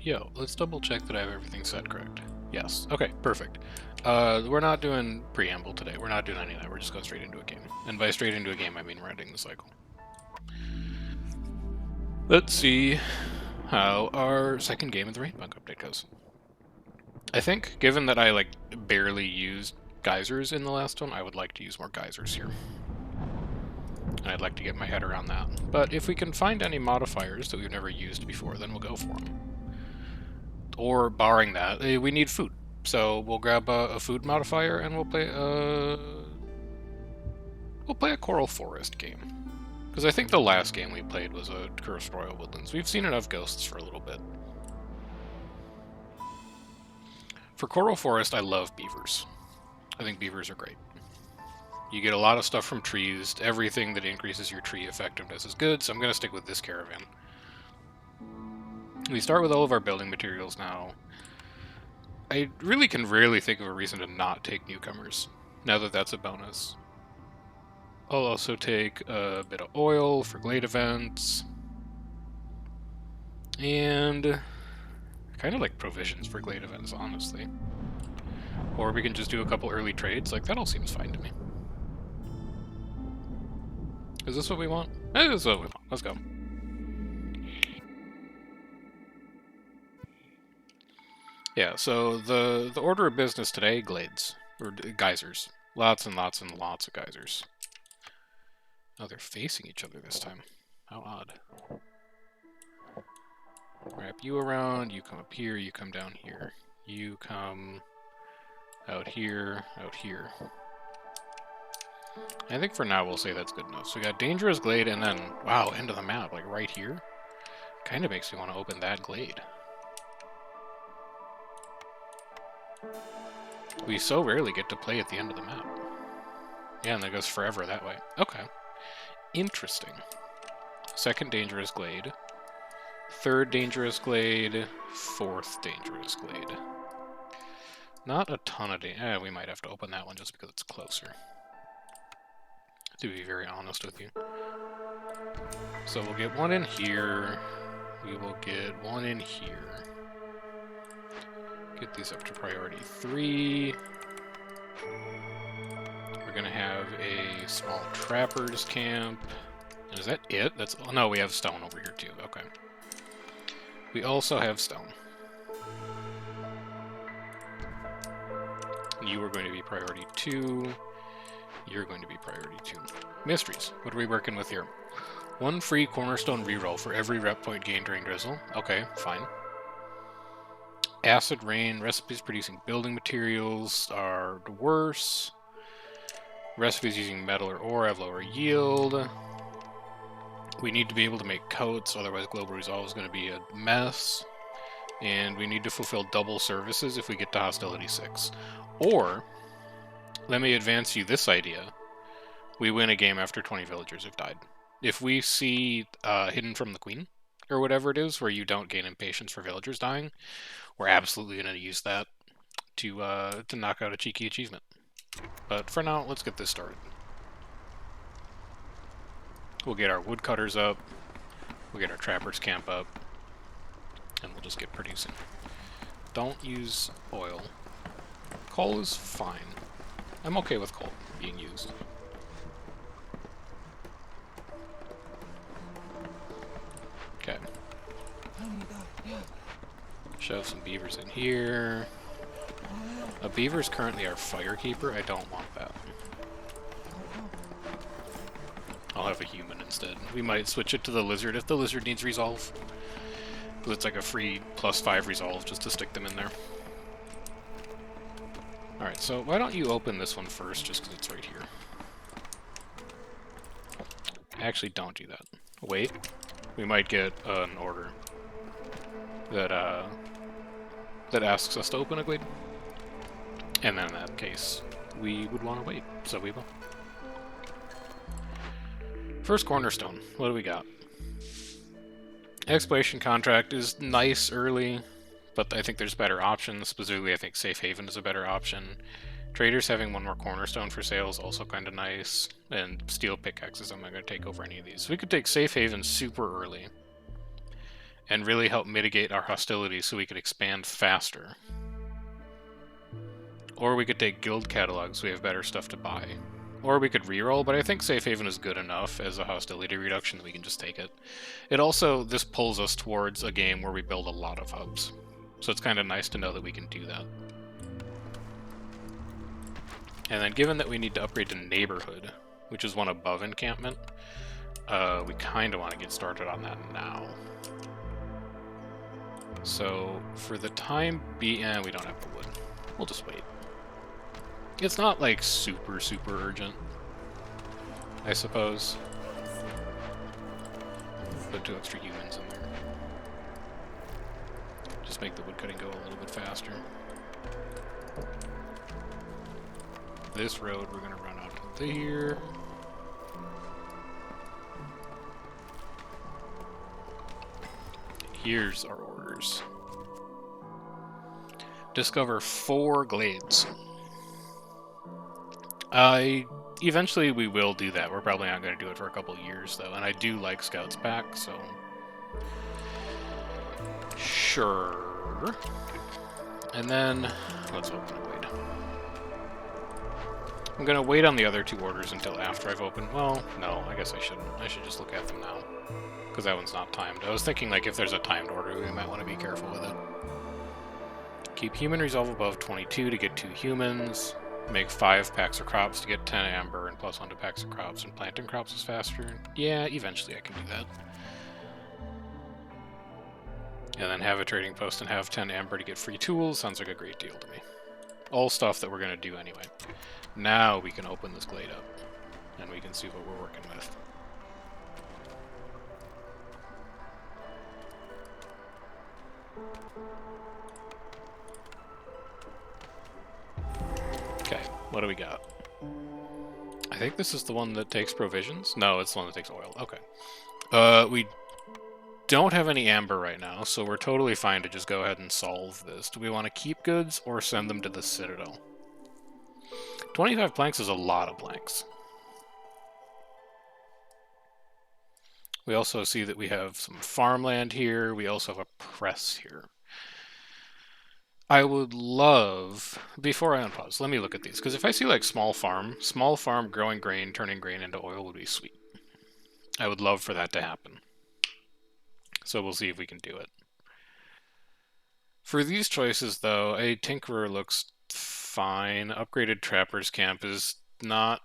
Yeah, let's double check that I have everything set correct. Yes. Okay, perfect. We're not doing preamble today. We're not doing any of that. We're just going straight into a game. And by straight into a game, I mean we're ending the cycle. Let's see how our second game of the Rainbug update goes. I think, given that I, like, barely used geysers in the last one, I would like to use more geysers here. And I'd like to get my head around that. But if we can find any modifiers that we've never used before, then we'll go for them. Or, barring that, we need food. So we'll grab a food modifier and we'll play a Coral Forest game. Because I think the last game we played was a Cursed Royal Woodlands. We've seen enough ghosts for a little bit. For Coral Forest, I love beavers. I think beavers are great. You get a lot of stuff from trees. Everything that increases your tree effectiveness is good, so I'm going to stick with this caravan. We start with all of our building materials now. I really can rarely think of a reason to not take newcomers, now that that's a bonus. I'll also take a bit of oil for glade events. And kind of like provisions for glade events, honestly. Or we can just do a couple early trades. Like, that all seems fine to me. Is this what we want? This is what we want. Let's go. Yeah, so the order of business today, glades. Or geysers. Lots and lots and lots of geysers. Oh, they're facing each other this time. How odd. Wrap you around, you come up here, you come down here. You come out here, out here. I think for now we'll say that's good enough. So we got Dangerous Glade and then, wow, end of the map, like right here. Kind of makes me want to open that glade. We so rarely get to play at the end of the map. Yeah, and that goes forever that way. Okay. Interesting. Second Dangerous Glade. Third Dangerous Glade. Fourth Dangerous Glade. Not a ton of we might have to open that one just because it's closer. To be very honest with you. So we'll get one in here. We will get one in here. Get these up to priority 3. We're gonna have a small trapper's camp. And is that it? That's oh no, we have stone over here too. Okay. We also have stone. You are going to be priority 2. You're going to be priority 2. Mysteries. What are we working with here? 1 free cornerstone reroll for every rep point gained during drizzle. Okay, fine. Acid rain. Recipes producing building materials are worse. Recipes using metal or ore have lower yield. We need to be able to make coats, otherwise global resolve is going to be a mess. And we need to fulfill double services if we get to hostility 6. Or, let me advance you this idea. We win a game after 20 villagers have died. If we see Hidden from the Queen, or whatever it is, where you don't gain impatience for villagers dying, we're absolutely going to use that to knock out a cheeky achievement. But for now, let's get this started. We'll get our woodcutters up, we'll get our trappers camp up, and we'll just get producing. Don't use oil. Coal is fine. I'm okay with coal being used. Okay. Shove some beavers in here. A beaver's currently our firekeeper. I don't want that. I'll have a human instead. We might switch it to the lizard if the lizard needs resolve. Because it's like a free +5 resolve just to stick them in there. Alright, so why don't you open this one first, just because it's right here. Actually, don't do that. Wait. We might get an order that asks us to open a glade. And then in that case, we would want to wait, so we will. First cornerstone, what do we got? Exploration contract is nice early, but I think there's better options. Specifically, I think Safe Haven is a better option. Traders having 1 more cornerstone for sale is also kind of nice. And steel pickaxes, I'm not going to take over any of these. So we could take Safe Haven super early. and really help mitigate our hostility so we could expand faster. Or we could take guild catalogs so we have better stuff to buy. Or we could reroll, but I think Safe Haven is good enough as a hostility reduction that we can just take it. It also, this pulls us towards a game where we build a lot of hubs. So it's kind of nice to know that we can do that. And then given that we need to upgrade to Neighborhood, which is one above Encampment, we kind of want to get started on that now. So for the time being, we don't have the wood. We'll just wait. It's not like super urgent, I suppose. Put 2 extra humans in there. Just make the woodcutting go a little bit faster. This road we're gonna run out to here. Here's our orders. Discover 4 glades. Eventually we will do that. We're probably not going to do it for a couple of years, though. And I do like Scouts back, so... Sure. And then... let's open a wait. I'm going to wait on the other 2 orders until after I've opened... well, no, I guess I shouldn't. I should just look at them now. Because that one's not timed. I was thinking, like, if there's a timed order, we might want to be careful with it. Keep human resolve above 22 to get 2 humans. Make 5 packs of crops to get 10 amber and +1 to packs of crops, and planting crops is faster. Yeah, eventually I can do that. And then have a trading post and have 10 amber to get free tools. Sounds like a great deal to me. All stuff that we're going to do anyway. Now we can open this glade up, and we can see what we're working with. Okay, what do we got? I think this is the one that takes provisions? No, it's the one that takes oil. Okay. We don't have any amber right now, so we're totally fine to just go ahead and solve this. Do we want to keep goods or send them to the Citadel? 25 planks is a lot of planks. We also see that we have some farmland here. We also have a press here. I would love, before I unpause, let me look at these, because if I see like small farm growing grain, turning grain into oil would be sweet. I would love for that to happen. So we'll see if we can do it. For these choices, though, a Tinkerer looks fine. Upgraded Trapper's Camp is not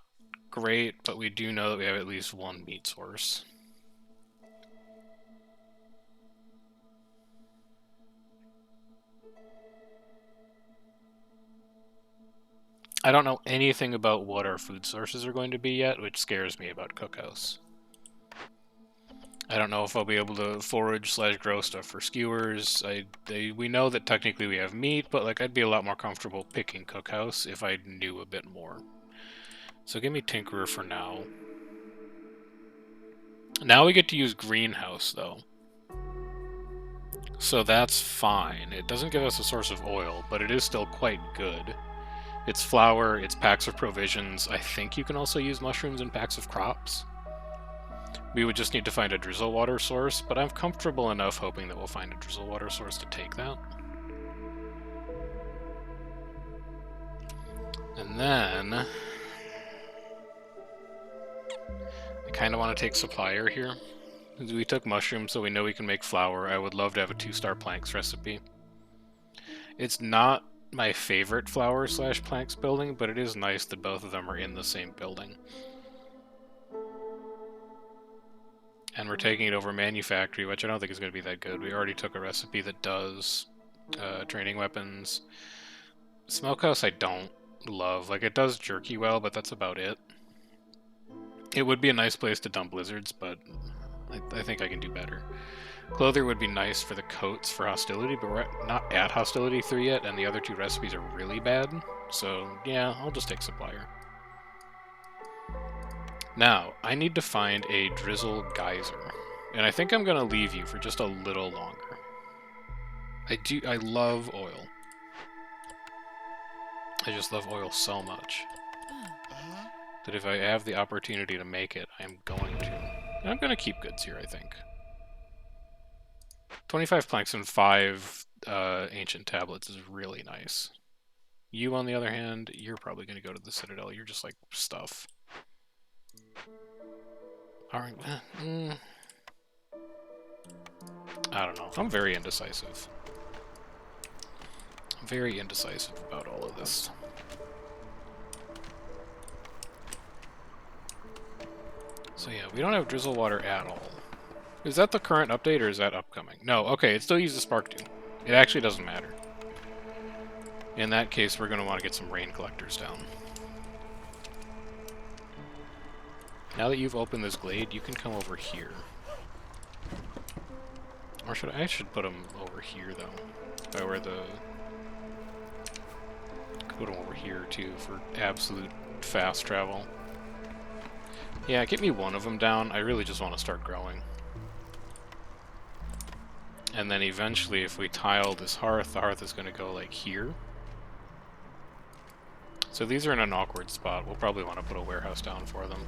great, but we do know that we have at least 1 meat source. I don't know anything about what our food sources are going to be yet, which scares me about Cookhouse. I don't know if I'll be able to forage/grow stuff for skewers. We know that technically we have meat, but like I'd be a lot more comfortable picking Cookhouse if I knew a bit more. So give me Tinkerer for now. Now we get to use Greenhouse, though. So that's fine. It doesn't give us a source of oil, but it is still quite good. It's flour, it's packs of provisions. I think you can also use mushrooms and packs of crops. We would just need to find a drizzle water source, but I'm comfortable enough hoping that we'll find a drizzle water source to take that. And then... I kind of want to take supplier here. We took mushrooms, so we know we can make flour. I would love to have a 2-star planks recipe. It's not my favorite flour/planks building, but it is nice that both of them are in the same building. And we're taking it over manufactory, which I don't think is going to be that good. We already took a recipe that does training weapons. Smokehouse I don't love. Like, it does jerky well, but that's about it. It would be a nice place to dump lizards, but I think I can do better. Clother would be nice for the coats for hostility, but we're not at hostility 3 yet, and the other 2 recipes are really bad. So, yeah, I'll just take supplier. Now, I need to find a drizzle geyser. And I think I'm going to leave you for just a little longer. I love oil. I just love oil so much that if I have the opportunity to make it, I'm going to. And I'm going to keep goods here, I think. 25 planks and 5 ancient tablets is really nice. You, on the other hand, you're probably going to go to the Citadel. You're just like stuff. Alright, I don't know. I'm very indecisive. I'm very indecisive about all of this. So yeah, we don't have drizzle water at all. Is that the current update or is that upcoming? No, okay, it still uses Spark 2. It actually doesn't matter. In that case, we're going to want to get some rain collectors down. Now that you've opened this glade, you can come over here. Or I should put them over here, though. By where the... Put them over here, too, for absolute fast travel. Yeah, get me one of them down. I really just want to start growing. And then eventually, if we tile this hearth, the hearth is going to go, like, here. So these are in an awkward spot. We'll probably want to put a warehouse down for them.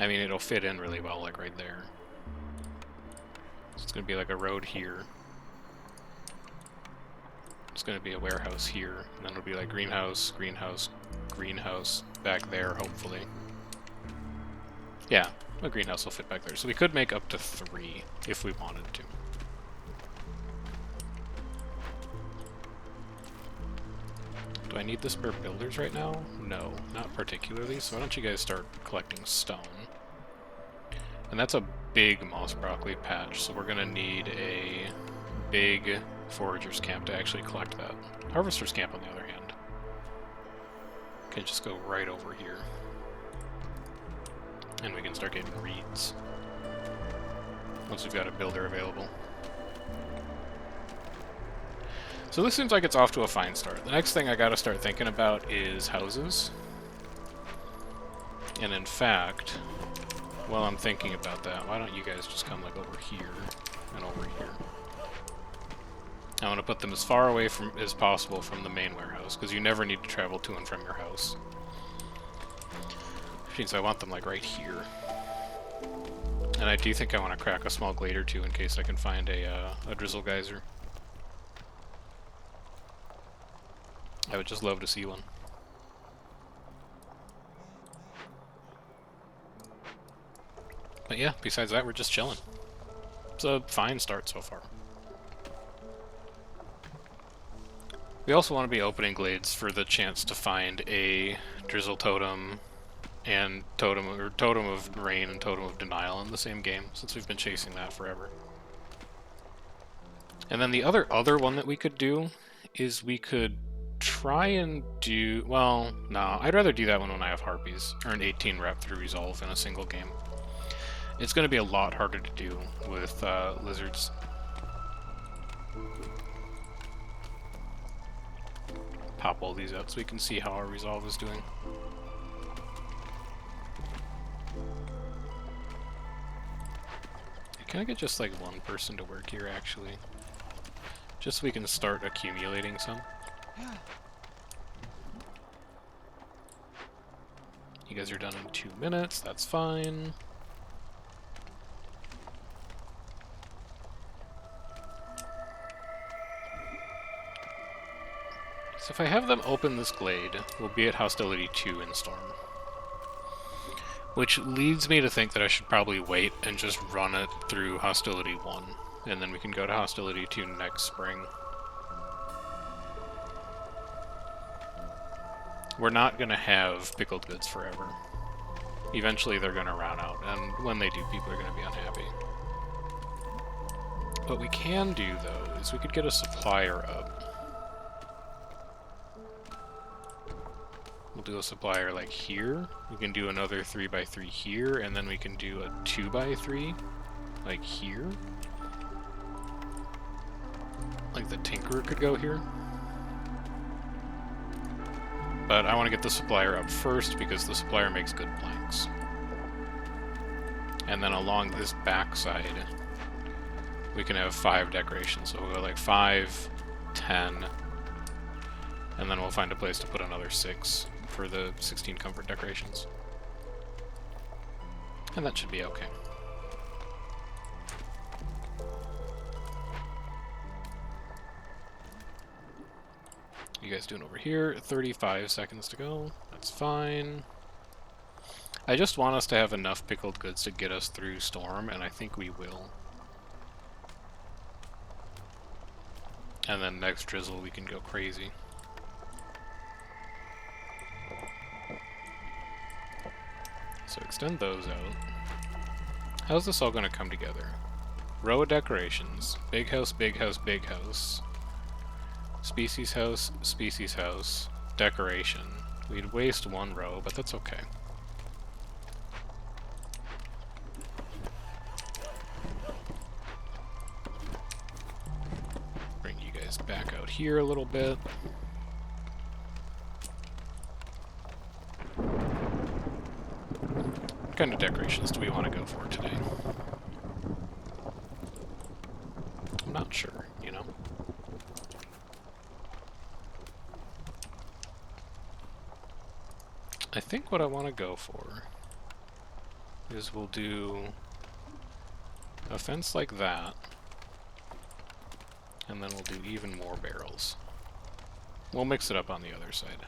I mean, it'll fit in really well, like, right there. So it's going to be like a road here. It's going to be a warehouse here. And then it'll be like greenhouse, greenhouse, greenhouse back there, hopefully. Yeah, a greenhouse will fit back there. So we could make up to 3 if we wanted to. Do I need the spare builders right now? No, not particularly. So why don't you guys start collecting stone? And that's a big moss broccoli patch, so we're going to need a big forager's camp to actually collect that. Harvester's camp, on the other hand, can just go right over here. And we can start getting reeds. Once we've got a builder available. So this seems like it's off to a fine start. The next thing I gotta start thinking about is houses. And in fact, while I'm thinking about that, why don't you guys just come like over here and over here. I want to put them as far away from as possible from the main warehouse, because you never need to travel to and from your house. Which means I want them like right here. And I do think I want to crack a small glade or two in case I can find a drizzle geyser. I would just love to see one. But yeah, besides that, we're just chilling. It's a fine start so far. We also want to be opening glades for the chance to find a drizzle totem and totem of rain and totem of denial in the same game, since we've been chasing that forever. And then the other one that we could do is we could try and do, well, no, I'd rather do that one when I have harpies, or an 18 rep through resolve in a single game. It's going to be a lot harder to do with lizards. Pop all these out so we can see how our resolve is doing. Can I get just like one person to work here, actually? Just so we can start accumulating some. You guys are done in 2 minutes, that's fine. So if I have them open this glade, we'll be at Hostility 2 in Storm. Which leads me to think that I should probably wait and just run it through Hostility 1. And then we can go to Hostility 2 next spring. We're not going to have pickled goods forever. Eventually they're going to run out, and when they do, people are going to be unhappy. What we can do, though, is we could get a supplier up. We'll do a supplier like here. We can do another 3x3 here, and then we can do a 2x3 like here. Like the Tinkerer could go here. But I want to get the supplier up first because the supplier makes good planks. And then along this back side, we can have 5 decorations. So we'll go like 5, 10, and then we'll find a place to put another 6 for the 16 comfort decorations. And that should be okay. you guys doing over here? 35 seconds to go. That's fine. I just want us to have enough pickled goods to get us through Storm, and I think we will. And then next drizzle we can go crazy. So extend those out. How's this all going to come together? Row of decorations. Big house, big house, big house. Species house, decoration. We'd waste one row, but that's okay. Bring you guys back out here a little bit. What kind of decorations do we want to go for today? I'm not sure, you know? I think what I want to go for is we'll do a fence like that, and then we'll do even more barrels. We'll mix it up on the other side.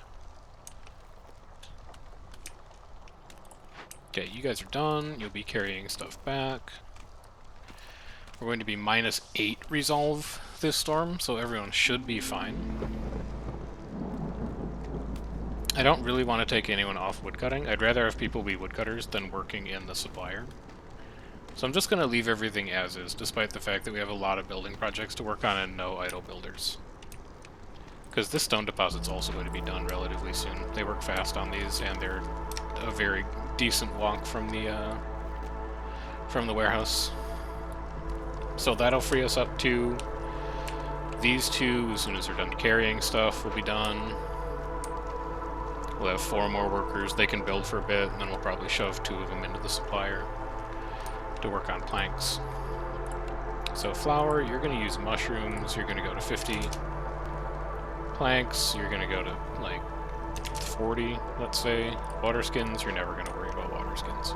Okay, you guys are done. You'll be carrying stuff back. We're going to be -8 resolve this storm, so everyone should be fine. I don't really want to take anyone off woodcutting. I'd rather have people be woodcutters than working in the supplier. So I'm just going to leave everything as is, despite the fact that we have a lot of building projects to work on and no idle builders. Because this stone deposit's also going to be done relatively soon. They work fast on these, and they're a very decent walk from the warehouse. So that'll free us up to these two. As soon as they're done carrying stuff, we'll be done. We'll have 4 more workers. They can build for a bit, and then we'll probably shove 2 of them into the supplier to work on planks. So flour, you're going to use mushrooms. You're going to go to 50. Planks, you're going to go to like 40, let's say. Water skins, you're never going to worry about water skins.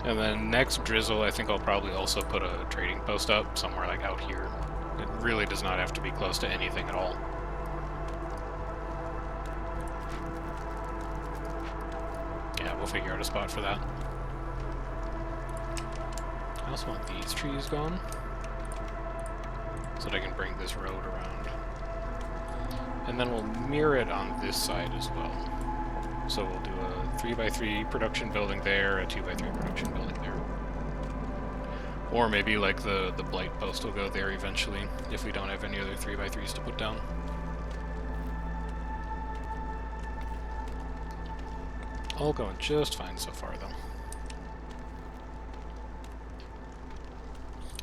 And then next drizzle, I think I'll probably also put a trading post up somewhere like out here. It really does not have to be close to anything at all. Yeah, we'll figure out a spot for that. I also want these trees gone, so that I can bring this road around. And then we'll mirror it on this side as well. So we'll do a 3x3 production building there, a 2x3 production building there. Or maybe like the blight post will go there eventually, if we don't have any other 3x3s to put down. All going just fine so far, though.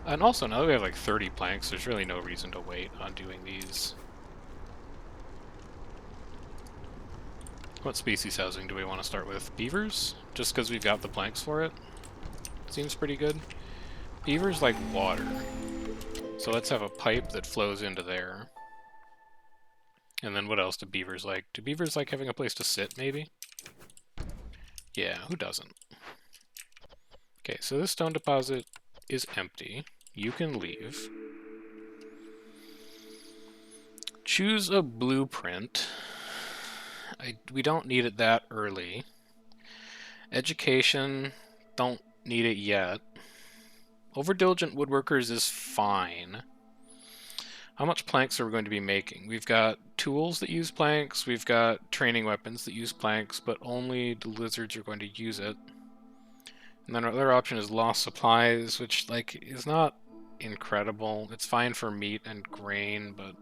And also, now that we have like 30 planks, there's really no reason to wait on doing these. What species housing do we want to start with? Beavers? Just because we've got the planks for it? Seems pretty good. Beavers like water. So let's have a pipe that flows into there. And then what else do beavers like? Do beavers like having a place to sit, maybe? Yeah, who doesn't? Okay, so this stone deposit is empty. You can leave. Choose a blueprint. We don't need it that early. Education, don't need it yet. Overdiligent woodworkers is fine. How much planks are we going to be making? We've got tools that use planks, we've got training weapons that use planks, but only the lizards are going to use it. And then our other option is lost supplies, which like is not incredible. It's fine for meat and grain, but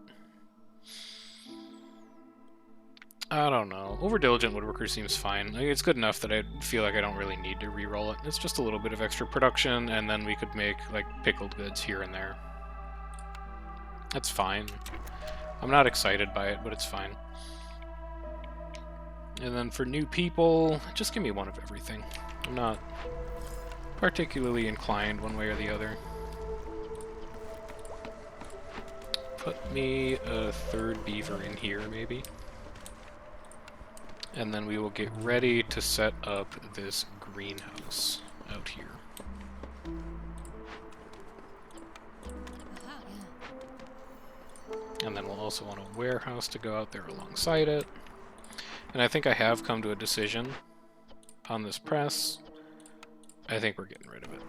I don't know. Overdiligent woodworker seems fine. Like, it's good enough that I feel like I don't really need to re-roll it. It's just a little bit of extra production, and then we could make like pickled goods here and there. That's fine. I'm not excited by it, but it's fine. And then for new people, just give me one of everything. I'm not particularly inclined one way or the other. Put me a 3rd beaver in here, maybe. And then we will get ready to set up this greenhouse out here. And then we'll also want a warehouse to go out there alongside it. And I think I have come to a decision on this press. I think we're getting rid of it.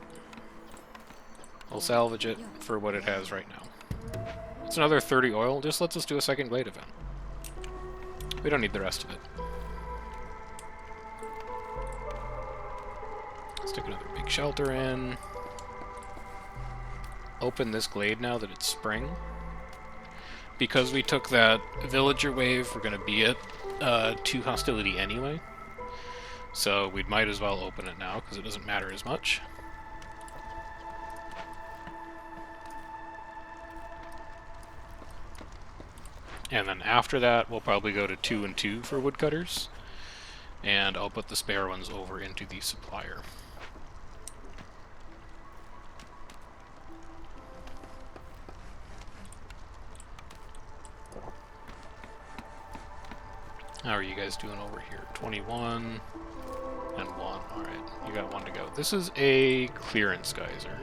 We'll salvage it for what it has right now. It's another 30 oil. Just lets us do a second glade event. We don't need the rest of it. Stick another big shelter in. Open this glade now that it's spring. Because we took that villager wave, we're going to be at 2 hostility anyway. So we might as well open it now, because it doesn't matter as much. And then after that, we'll probably go to 2 and 2 for woodcutters. And I'll put the spare ones over into the supplier. How are you guys doing over here? 21 and 1. Alright, you got 1 to go. This is a clearance geyser.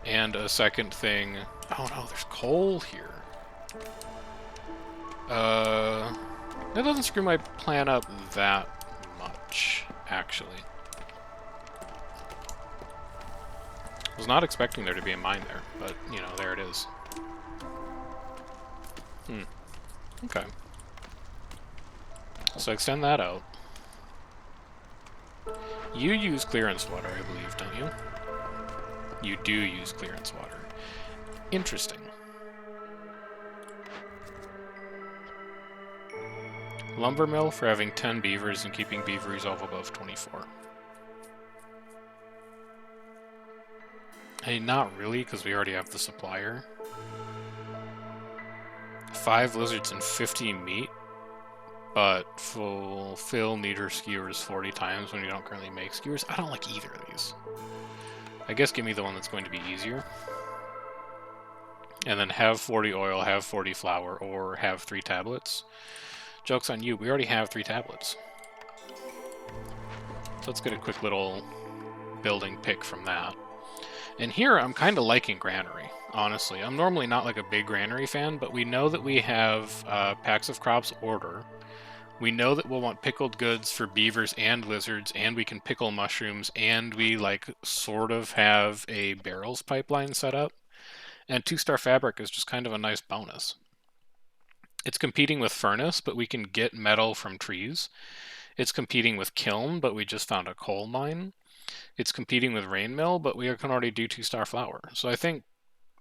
And a second thing... Oh no, there's coal here. That doesn't screw my plan up that much, actually. I was not expecting there to be a mine there, but, you know, there it is. Okay. So extend that out. You use clearance water, I believe, don't you? You do use clearance water. Interesting. Lumber mill for having 10 beavers and keeping beaver resolve above 24. Hey, not really, because we already have the supplier. 5 lizards and 50 meat. But fulfill neater skewers 40 times when you don't currently make skewers. I don't like either of these. I guess give me the one that's going to be easier. And then have 40 oil, have 40 flour, or have 3 tablets. Joke's on you, we already have 3 tablets. So let's get a quick little building pick from that. And here I'm kind of liking granary, honestly. I'm normally not like a big granary fan, but we know that we have packs of crops order. We know that we'll want pickled goods for beavers and lizards, and we can pickle mushrooms, and we, like, sort of have a barrels pipeline set up. And 2-star fabric is just kind of a nice bonus. It's competing with furnace, but we can get metal from trees. It's competing with kiln, but we just found a coal mine. It's competing with rain mill, but we can already do 2-star flour. So I think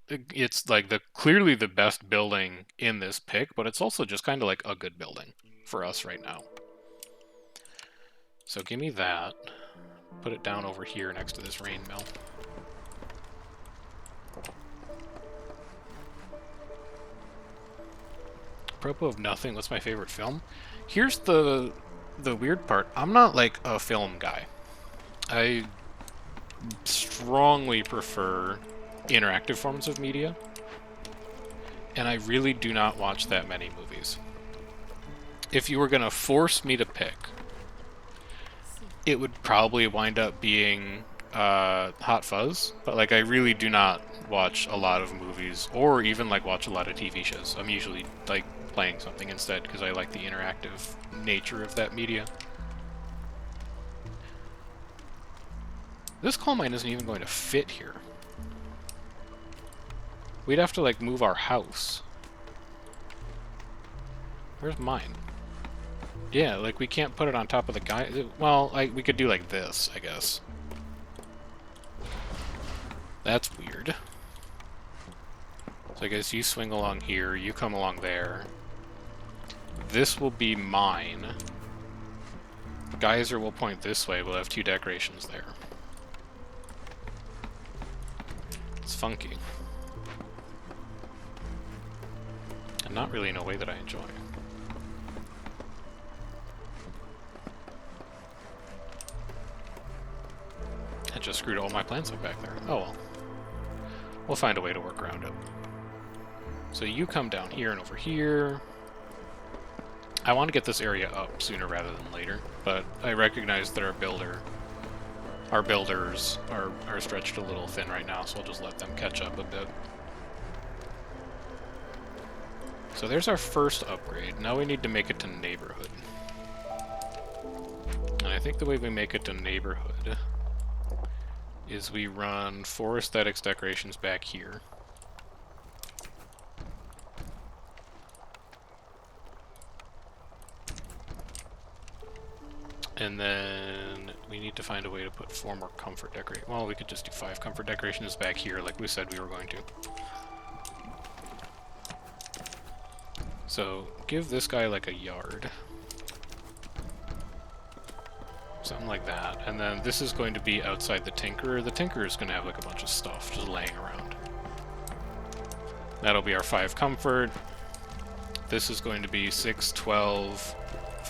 it's, like, clearly the best building in this pick, but it's also just kind of like a good building for us right now. So give me that. Put it down over here next to this rain mill. Apropos of nothing, what's my favorite film? Here's the weird part. I'm not like a film guy. I strongly prefer interactive forms of media. And I really do not watch that many movies. If you were going to force me to pick, it would probably wind up being Hot Fuzz. But like, I really do not watch a lot of movies, or even like watch a lot of TV shows. I'm usually like playing something instead because I like the interactive nature of that media. This coal mine isn't even going to fit here. We'd have to like move our house. Where's mine? Yeah, like we can't put it on top of the guy. Well, we could do like this, I guess. That's weird. So I guess you swing along here, you come along there. This will be mine. Geyser will point this way, we'll have 2 decorations there. It's funky. And not really in a way that I enjoy. I just screwed all my plans up back there. Oh well. We'll find a way to work around it. So you come down here and over here. I want to get this area up sooner rather than later, but I recognize that our builders are stretched a little thin right now, so I'll just let them catch up a bit. So there's our first upgrade. Now we need to make it to neighborhood. And I think the way we make it to neighborhood is we run 4 aesthetics decorations back here. And then we need to find a way to put 4 more comfort decorations. Well, we could just do 5 comfort decorations back here like we said we were going to. So give this guy like a yard. Something like that. And then this is going to be outside the Tinkerer. The Tinkerer is going to have like a bunch of stuff just laying around. That'll be our 5 comfort. This is going to be 6, 12,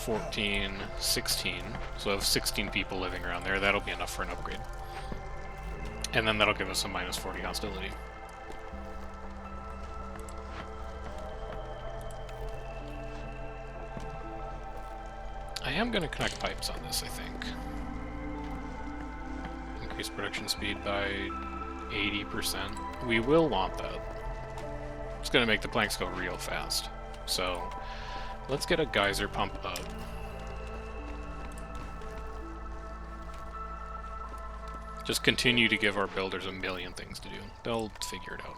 14, 16. So I have 16 people living around there. That'll be enough for an upgrade. And then that'll give us a minus 40 hostility. I am going to connect pipes on this, I think. Increase production speed by 80%. We will want that. It's going to make the planks go real fast. So, let's get a geyser pump up. Just continue to give our builders a million things to do. They'll figure it out.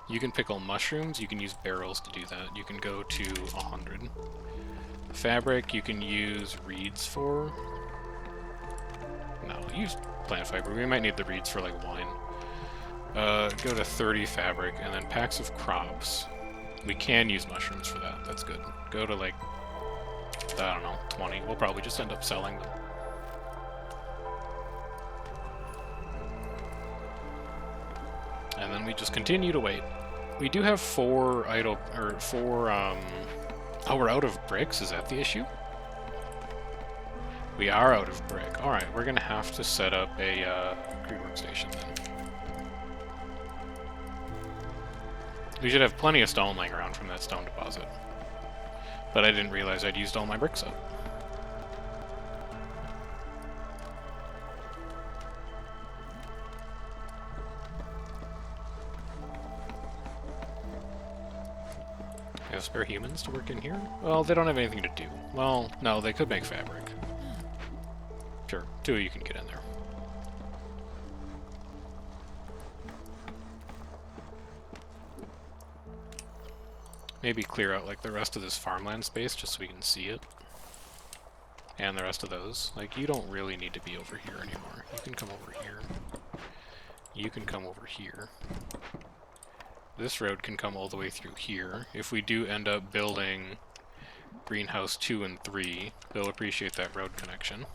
You can pickle mushrooms, you can use barrels to do that. You can go to 100. Fabric, you can use reeds for... No, use plant fiber. We might need the reeds for, like, wine. Go to 30 fabric, and then packs of crops. We can use mushrooms for that. That's good. Go to, like, I don't know, 20. We'll probably just end up selling them. And then we just continue to wait. We do have 4 idle... or 4, Oh, we're out of bricks? Is that the issue? We are out of brick. Alright, we're gonna have to set up a crew workstation then. We should have plenty of stone laying around from that stone deposit. But I didn't realize I'd used all my bricks up. We have spare humans to work in here? Well, they don't have anything to do. Well, no, they could make fabric. Sure, 2 of you can get in there. Maybe clear out like the rest of this farmland space just so we can see it. And the rest of those. Like, you don't really need to be over here anymore. You can come over here. You can come over here. This road can come all the way through here. If we do end up building greenhouse 2 and 3, they'll appreciate that road connection.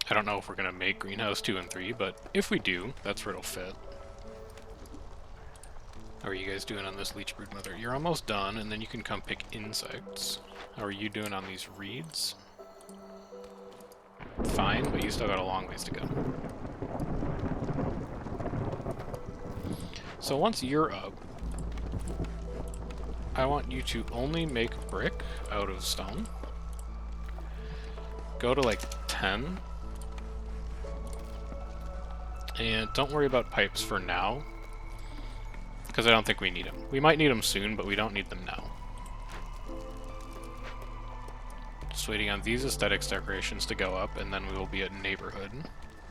I don't know if we're going to make greenhouse 2 and 3, but if we do, that's where it'll fit. How are you guys doing on this leech brood mother? You're almost done, and then you can come pick insects. How are you doing on these reeds? Fine, but you still got a long ways to go. So once you're up, I want you to only make brick out of stone. Go to like 10. And don't worry about pipes for now, because I don't think we need them. We might need them soon, but we don't need them now. Just waiting on these aesthetics decorations to go up, and then we will be at neighborhood.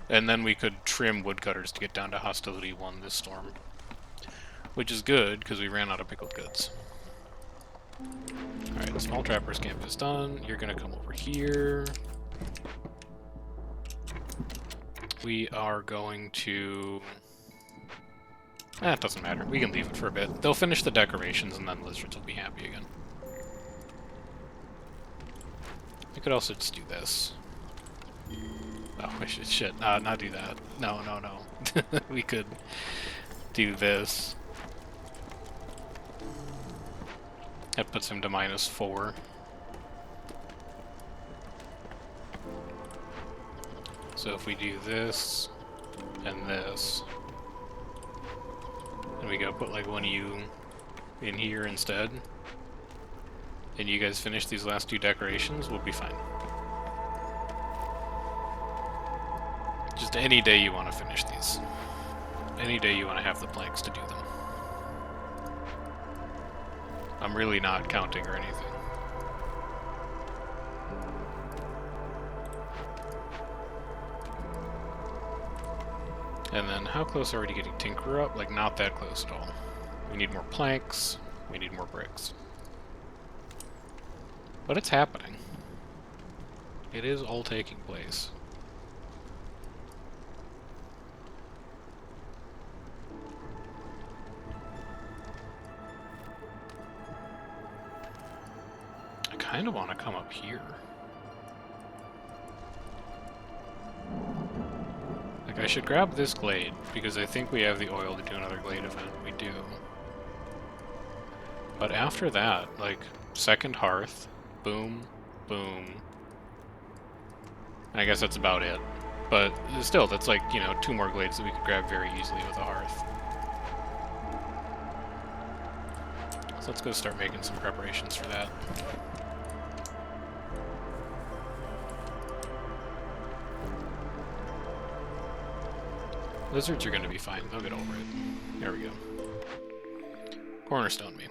And then we could trim woodcutters to get down to hostility 1 this storm. Which is good, because we ran out of pickled goods. Alright, the small trapper's camp is done. You're gonna come over here. We are going to... it doesn't matter. We can leave it for a bit. They'll finish the decorations, and then lizards will be happy again. We could also just do this. Oh, I should... shit. Not do that. No, no, no. We could do this. That puts him to -4. So if we do this, and this, and we go put like one of you in here instead, and you guys finish these last 2 decorations, we'll be fine. Just any day you want to finish these. Any day you want to have the planks to do them. I'm really not counting or anything. And then how close are we to getting Tinkerer up? Like, not that close at all. We need more planks. We need more bricks. But it's happening. It is all taking place. I kind of want to come up here. Like, I should grab this glade, because I think we have the oil to do another glade event. We do. But after that, like, second hearth, boom, boom. And I guess that's about it. But still, that's like, you know, 2 more glades that we could grab very easily with a hearth. So let's go start making some preparations for that. Lizards are going to be fine. They'll get over it. There we go. Cornerstone me.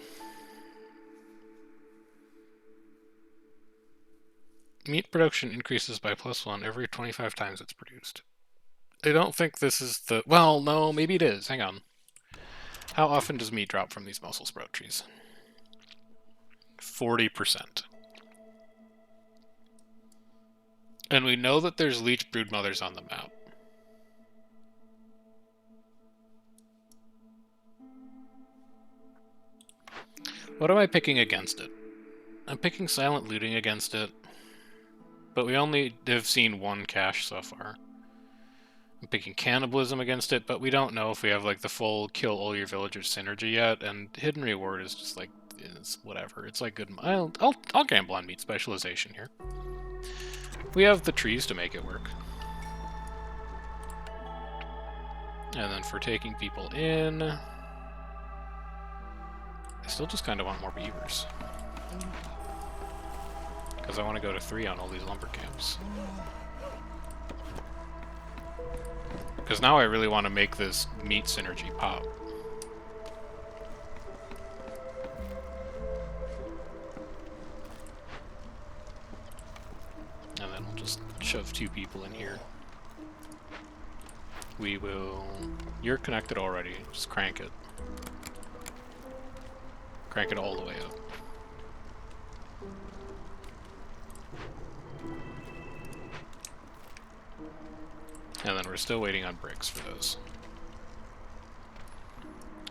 Meat production increases by +1 every 25 times it's produced. I don't think this is the... Well, no, maybe it is. Hang on. How often does meat drop from these mussel sprout trees? 40%. And we know that there's leech broodmothers on the map. What am I picking against it? I'm picking silent looting against it. But we only have seen 1 cache so far. I'm picking cannibalism against it, but we don't know if we have like the full kill all your villagers synergy yet, and hidden reward is just like, it's whatever. It's like good. I'll gamble on meat specialization here. We have the trees to make it work. And then for taking people in, I still just kind of want more beavers. Because I want to go to 3 on all these lumber camps. Because now I really want to make this meat synergy pop. And then we'll just shove 2 people in here. We will... You're connected already. Just crank it. Crank it all the way up. And then we're still waiting on bricks for those.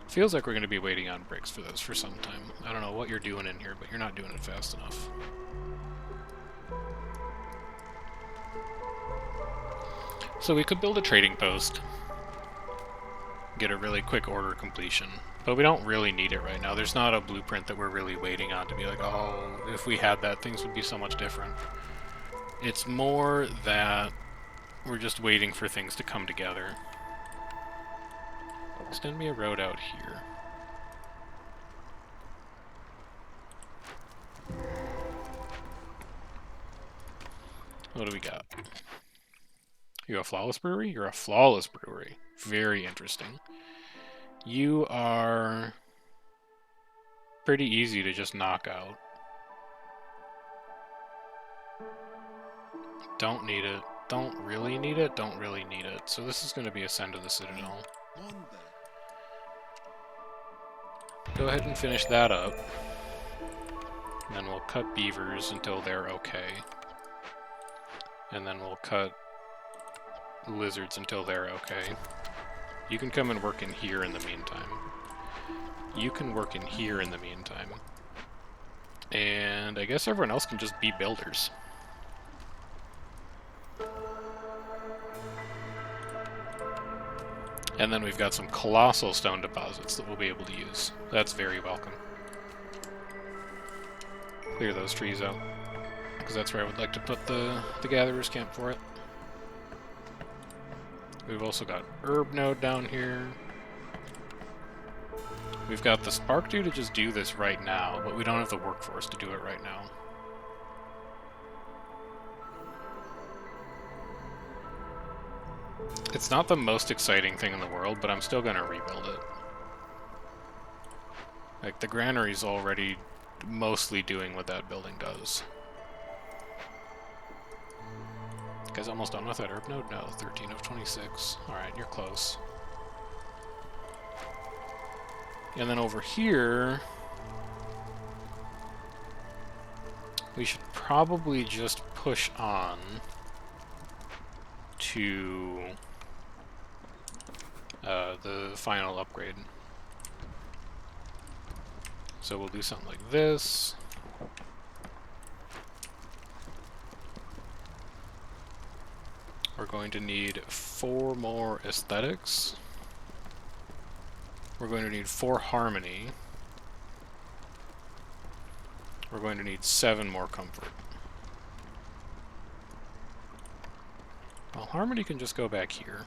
Feels like we're going to be waiting on bricks for those for some time. I don't know what you're doing in here, but you're not doing it fast enough. So we could build a trading post. Get a really quick order completion. But we don't really need it right now. There's not a blueprint that we're really waiting on to be like, oh, if we had that, things would be so much different. It's more that we're just waiting for things to come together. Extend me a road out here. What do we got? You a flawless brewery? You're a flawless brewery. Very interesting. You are pretty easy to just knock out. Don't need it. Don't really need it. Don't really need it. So this is going to be Ascend to the Citadel. Go ahead and finish that up. And then we'll cut beavers until they're okay. And then we'll cut lizards until they're okay. You can come and work in here in the meantime. You can work in here in the meantime. And I guess everyone else can just be builders. And then we've got some colossal stone deposits that we'll be able to use. That's very welcome. Clear those trees out, because that's where I would like to put the gatherer's camp for it. We've also got herb node down here. We've got the spark due to just do this right now, but we don't have the workforce to do it right now. It's not the most exciting thing in the world, but I'm still going to rebuild it. Like, the granary's already mostly doing what that building does. You guys almost done with that herb node? No, 13 of 26. Alright, you're close. And then over here, we should probably just push on to the final upgrade. So we'll do something like this. We're going to need 4 more aesthetics. We're going to need 4 harmony. We're going to need 7 more comfort. Well, harmony can just go back here.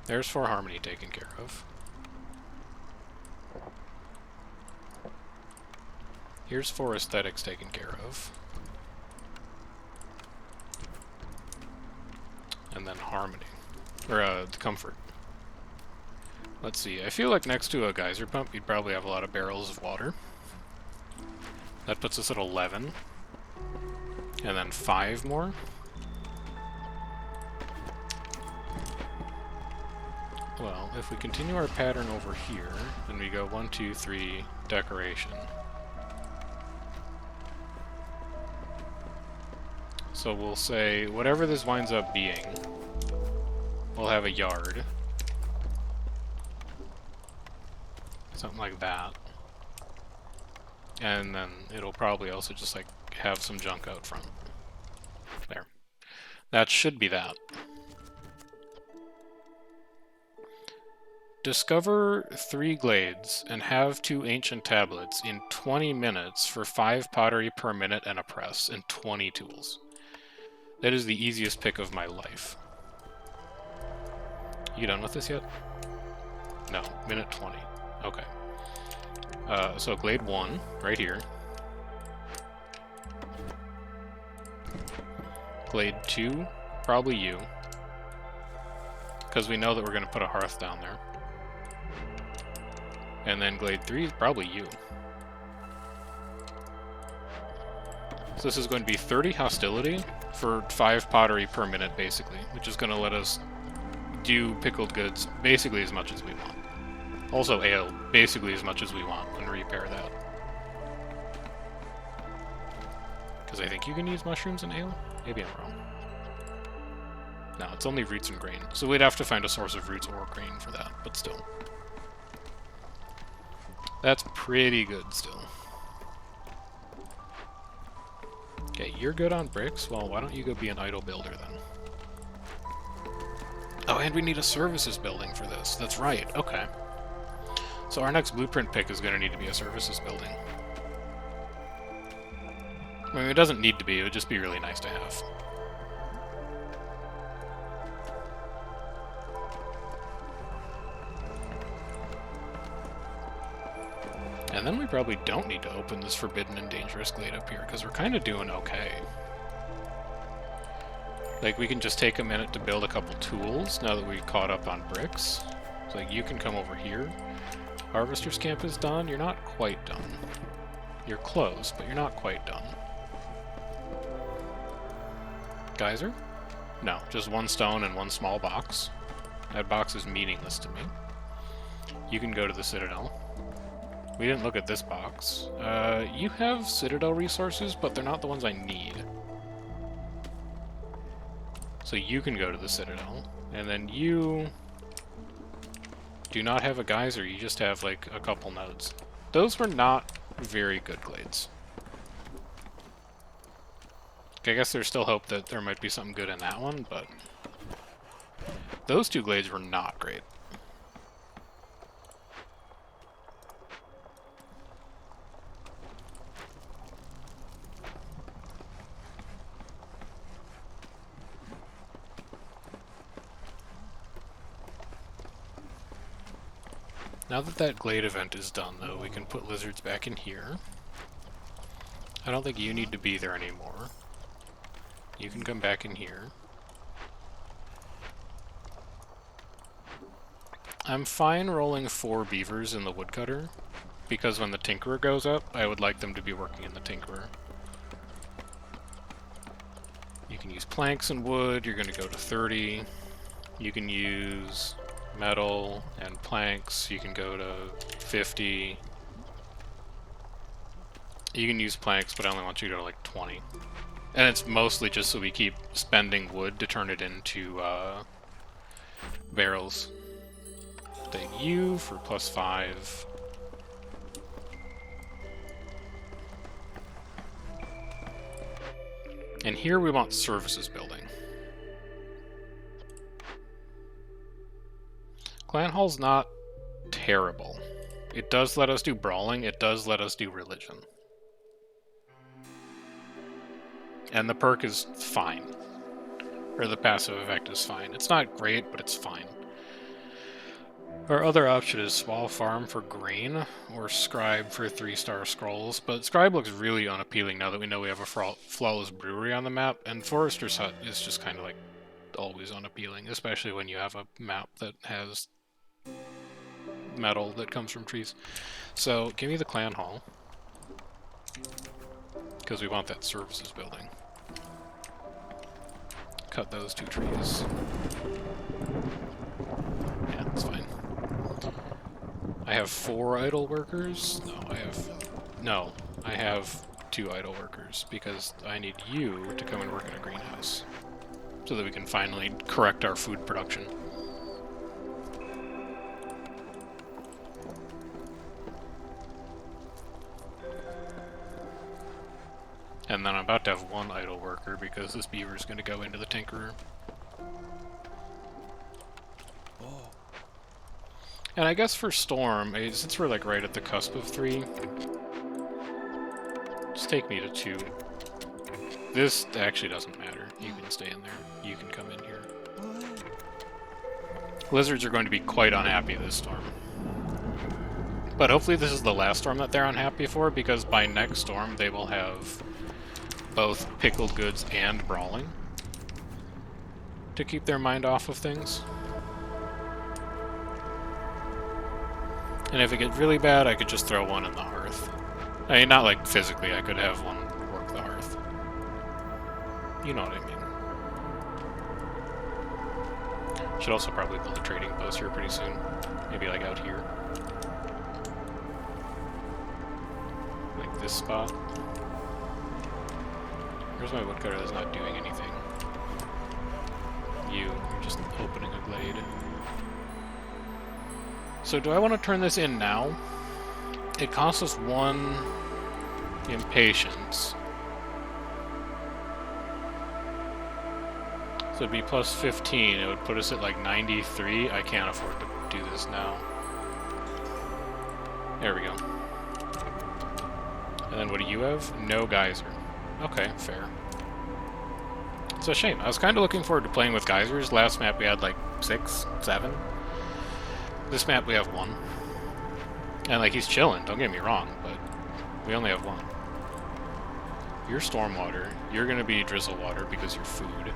There's 4 harmony taken care of. Here's 4 aesthetics taken care of. And then harmony. Or, the comfort. Let's see, I feel like next to a geyser pump, you'd probably have a lot of barrels of water. That puts us at 11. And then 5 more. Well, if we continue our pattern over here, then we go 1, 2, 3, decoration. So we'll say, whatever this winds up being, we'll have a yard. Something like that. And then it'll probably also just, like, have some junk out front. There. That should be that. Discover 3 glades and have 2 ancient tablets in 20 minutes for 5 pottery per minute and a press and 20 tools. That is the easiest pick of my life. You done with this yet? No, minute 20. Okay. So glade 1, right here. Glade 2, probably you. Because we know that we're going to put a hearth down there. And then glade 3 is probably you. So this is going to be 30 hostility for 5 pottery per minute, basically, which is going to let us do pickled goods basically as much as we want. Also ale, basically as much as we want, and repair that. Because I think you can use mushrooms in ale? Maybe I'm wrong. No, it's only roots and grain. So we'd have to find a source of roots or grain for that, but still. That's pretty good still. Okay, you're good on bricks? Well, why don't you go be an idle builder then? Oh, and we need a services building for this. That's right, okay. So our next blueprint pick is going to need to be a services building. I mean, it doesn't need to be, it would just be really nice to have. And then we probably don't need to open this forbidden and dangerous glade up here, because we're kind of doing okay. Like, we can just take a minute to build a couple tools, now that we've caught up on bricks. So, like, you can come over here. Harvester's camp is done. You're not quite done. You're close, but you're not quite done. Geyser? No, just 1 stone and 1 small box. That box is meaningless to me. You can go to the Citadel. We didn't look at this box. You have Citadel resources, but they're not the ones I need. So you can go to the Citadel. And then you do not have a geyser, you just have, like, a couple nodes. Those were not very good glades. I guess there's still hope that there might be something good in that one, but those 2 glades were not great. Now that that glade event is done, though, we can put lizards back in here. I don't think you need to be there anymore. You can come back in here. I'm fine rolling 4 beavers in the woodcutter, because when the tinkerer goes up, I would like them to be working in the tinkerer. You can use planks and wood, you're going to go to 30. You can use metal and planks, you can go to 50. You can use planks, but I only want you to go to like 20. And it's mostly just so we keep spending wood to turn it into barrels. Thank you for +5. And here we want services building. Clan Hall's not terrible. It does let us do brawling, it does let us do religion. And the perk is fine. Or the passive effect is fine. It's not great, but it's fine. Our other option is Small Farm for grain, or Scribe for 3-star scrolls, but Scribe looks really unappealing now that we know we have a flawless brewery on the map, and Forester's Hut is just kind of like always unappealing, especially when you have a map that has metal that comes from trees. So give me the Clan Hall, because we want that services building. Cut those 2 trees. Yeah, that's fine. I have 4 idle workers? No, I have 2 idle workers, because I need you to come and work in a greenhouse, so that we can finally correct our food production. And then I'm about to have 1 idle worker, because this beaver is going to go into the tinkerer. And I guess for Storm, since we're like right at the cusp of 3, just take me to 2. This actually doesn't matter. You can stay in there. You can come in here. Lizards are going to be quite unhappy this storm. But hopefully this is the last storm that they're unhappy for, because by next storm they will have both pickled goods and brawling to keep their mind off of things. And if it gets really bad, I could just throw 1 in the hearth. I mean, not like physically, I could have 1 work the hearth. You know what I mean. Should also probably build a trading post here pretty soon. Maybe like out here. Like this spot. Here's my woodcutter that's not doing anything. You're just opening a glade. So do I want to turn this in now? It costs us 1 impatience. So it'd be +15. It would put us at like 93. I can't afford to do this now. There we go. And then what do you have? No geyser. Okay, fair. It's a shame. I was kind of looking forward to playing with geysers. Last map we had like 6, 7. This map we have 1. And like he's chilling, don't get me wrong, but we only have 1. You're stormwater. You're gonna be drizzle water because you're food.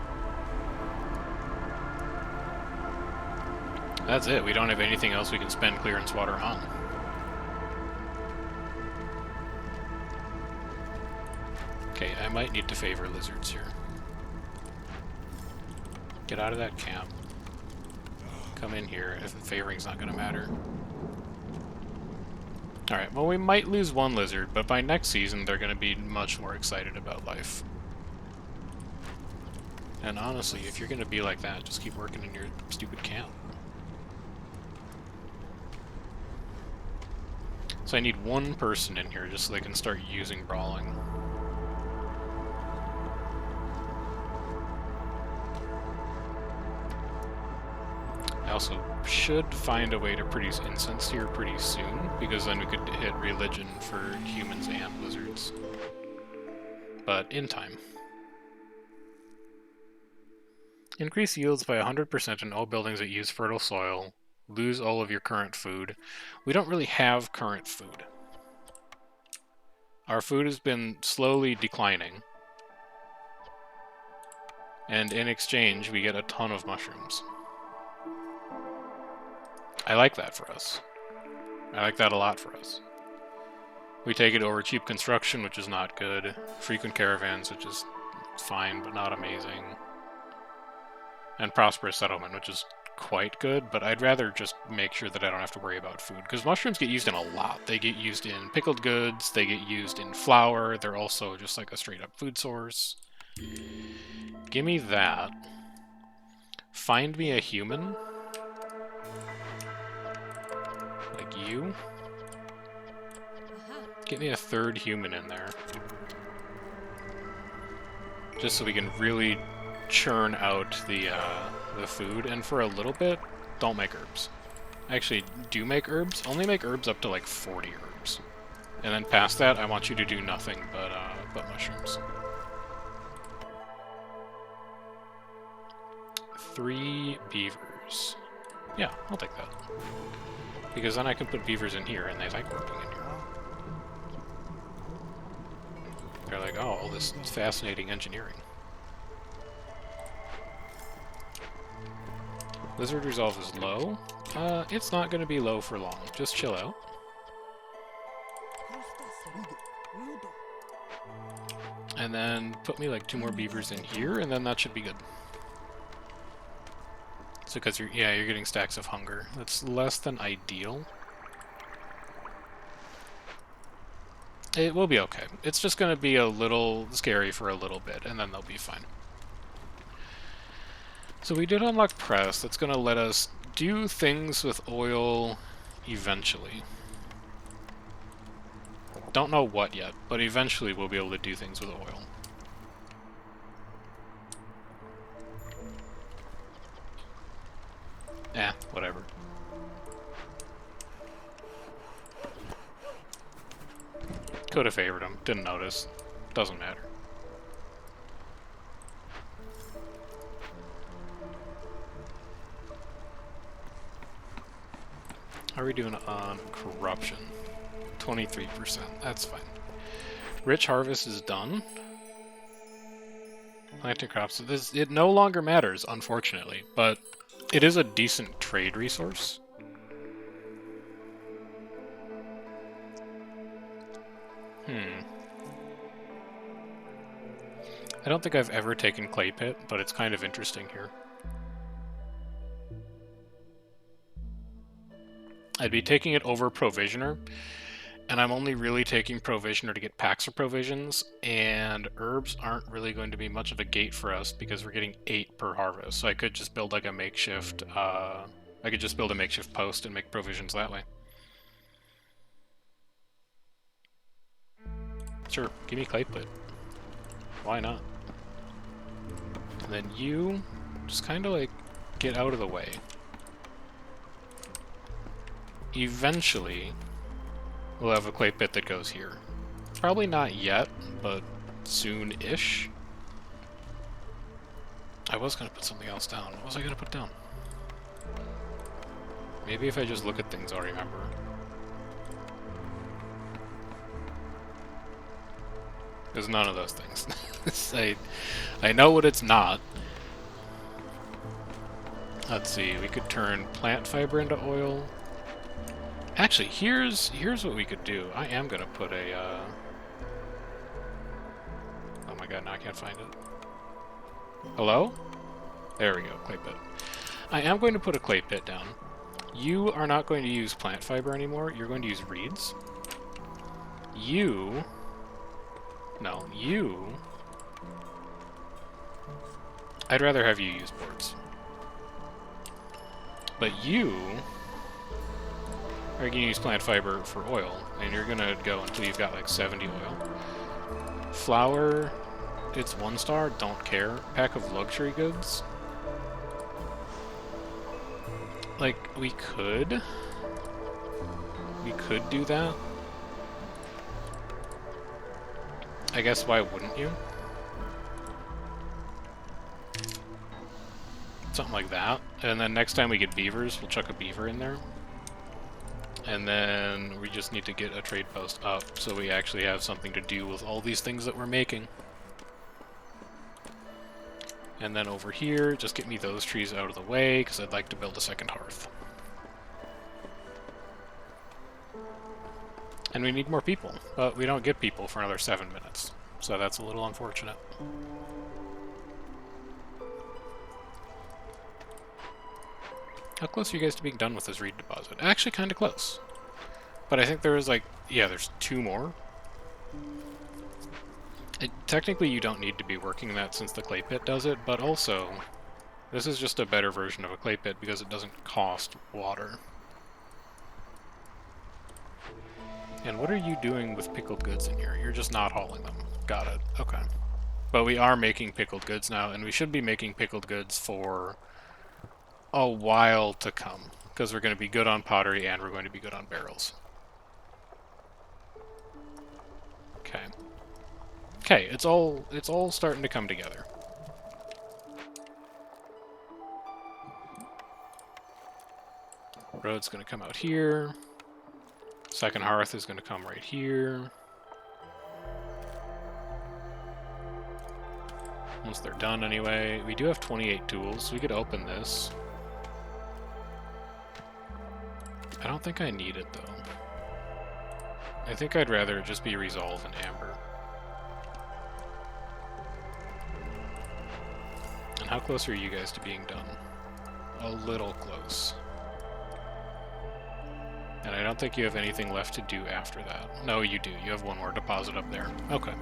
That's it. We don't have anything else we can spend clearance water on. Okay, I might need to favor lizards here. Get out of that camp. Come in here, if favoring's not gonna matter. Alright, well we might lose 1 lizard, but by next season they're gonna be much more excited about life. And honestly, if you're gonna be like that, just keep working in your stupid camp. So I need 1 person in here just so they can start using brawling. I also should find a way to produce incense here pretty soon, because then we could hit religion for humans and lizards. But in time. Increase yields by 100% in all buildings that use fertile soil. Lose all of your current food. We don't really have current food. Our food has been slowly declining. And in exchange, we get a ton of mushrooms. I like that for us. I like that a lot for us. We take it over cheap construction, which is not good. Frequent caravans, which is fine, but not amazing. And prosperous settlement, which is quite good, but I'd rather just make sure that I don't have to worry about food, because mushrooms get used in a lot. They get used in pickled goods, they get used in flour, they're also just like a straight up food source. Give me that. Find me a human. Like you. Get me a third human in there. Just so we can really churn out the food, and for a little bit, don't make herbs. Actually, do make herbs. Only make herbs up to like 40 herbs. And then past that, I want you to do nothing but mushrooms. 3 beavers. Yeah, I'll take that. Because then I can put beavers in here, and they like working in here. They're like, oh, all this fascinating engineering. Lizard resolve is low. It's not going to be low for long. Just chill out. And then put me like 2 more beavers in here, and then that should be good. So because you're getting stacks of hunger. That's less than ideal. It will be okay. It's just going to be a little scary for a little bit, and then they'll be fine. So we did unlock press. That's going to let us do things with oil eventually. Don't know what yet, but eventually we'll be able to do things with oil. Whatever. Could have favored him. Didn't notice. Doesn't matter. How are we doing on corruption? 23%. That's fine. Rich harvest is done. Planting crops. It no longer matters, unfortunately, but it is a decent trade resource. I don't think I've ever taken clay pit, but it's kind of interesting here. I'd be taking it over provisioner, and I'm only really taking provisioner to get packs of provisions, and herbs aren't really going to be much of a gate for us because we're getting 8 per harvest. So I could just build like a makeshift, post and make provisions that way. Sure, give me clay pit. Why not? And then you just kind of like get out of the way. Eventually, we'll have a clay pit that goes here. Probably not yet, but soon-ish. I was going to put something else down. What was I going to put down? Maybe if I just look at things, I'll remember. There's none of those things. I know what it's not. Let's see, we could turn plant fiber into oil. Actually, here's what we could do. I am gonna put a oh my god, now I can't find it. Hello? There we go, clay pit. I am going to put a clay pit down. You are not going to use plant fiber anymore, you're going to use reeds. You I'd rather have you use boards. But you are going to use plant fiber for oil, and you're going to go until you've got like 70 oil. Flour, it's 1 star, don't care. Pack of luxury goods. Like, we could do that. I guess why wouldn't you? Something like that. And then next time we get beavers, we'll chuck a beaver in there. And then we just need to get a trade post up so we actually have something to do with all these things that we're making. And then over here, just get me those trees out of the way, because I'd like to build a second hearth. And we need more people, but we don't get people for another 7 minutes. So that's a little unfortunate. How close are you guys to being done with this reed deposit? Actually, kind of close. But I think there was like, yeah, there's 2 more. Technically, you don't need to be working that since the clay pit does it, but also, this is just a better version of a clay pit because it doesn't cost water. And what are you doing with pickled goods in here? You're just not hauling them. Got it. Okay. But we are making pickled goods now, and we should be making pickled goods for a while to come, because we're going to be good on pottery and we're going to be good on barrels. Okay. Okay, it's all starting to come together. Road's going to come out here. Second hearth is going to come right here. Once they're done anyway. We do have 28 tools, so we could open this. I don't think I need it, though. I think I'd rather it just be resolve in amber. And how close are you guys to being done? A little close. And I don't think you have anything left to do after that. No, you do. You have 1 more deposit up there. Okay.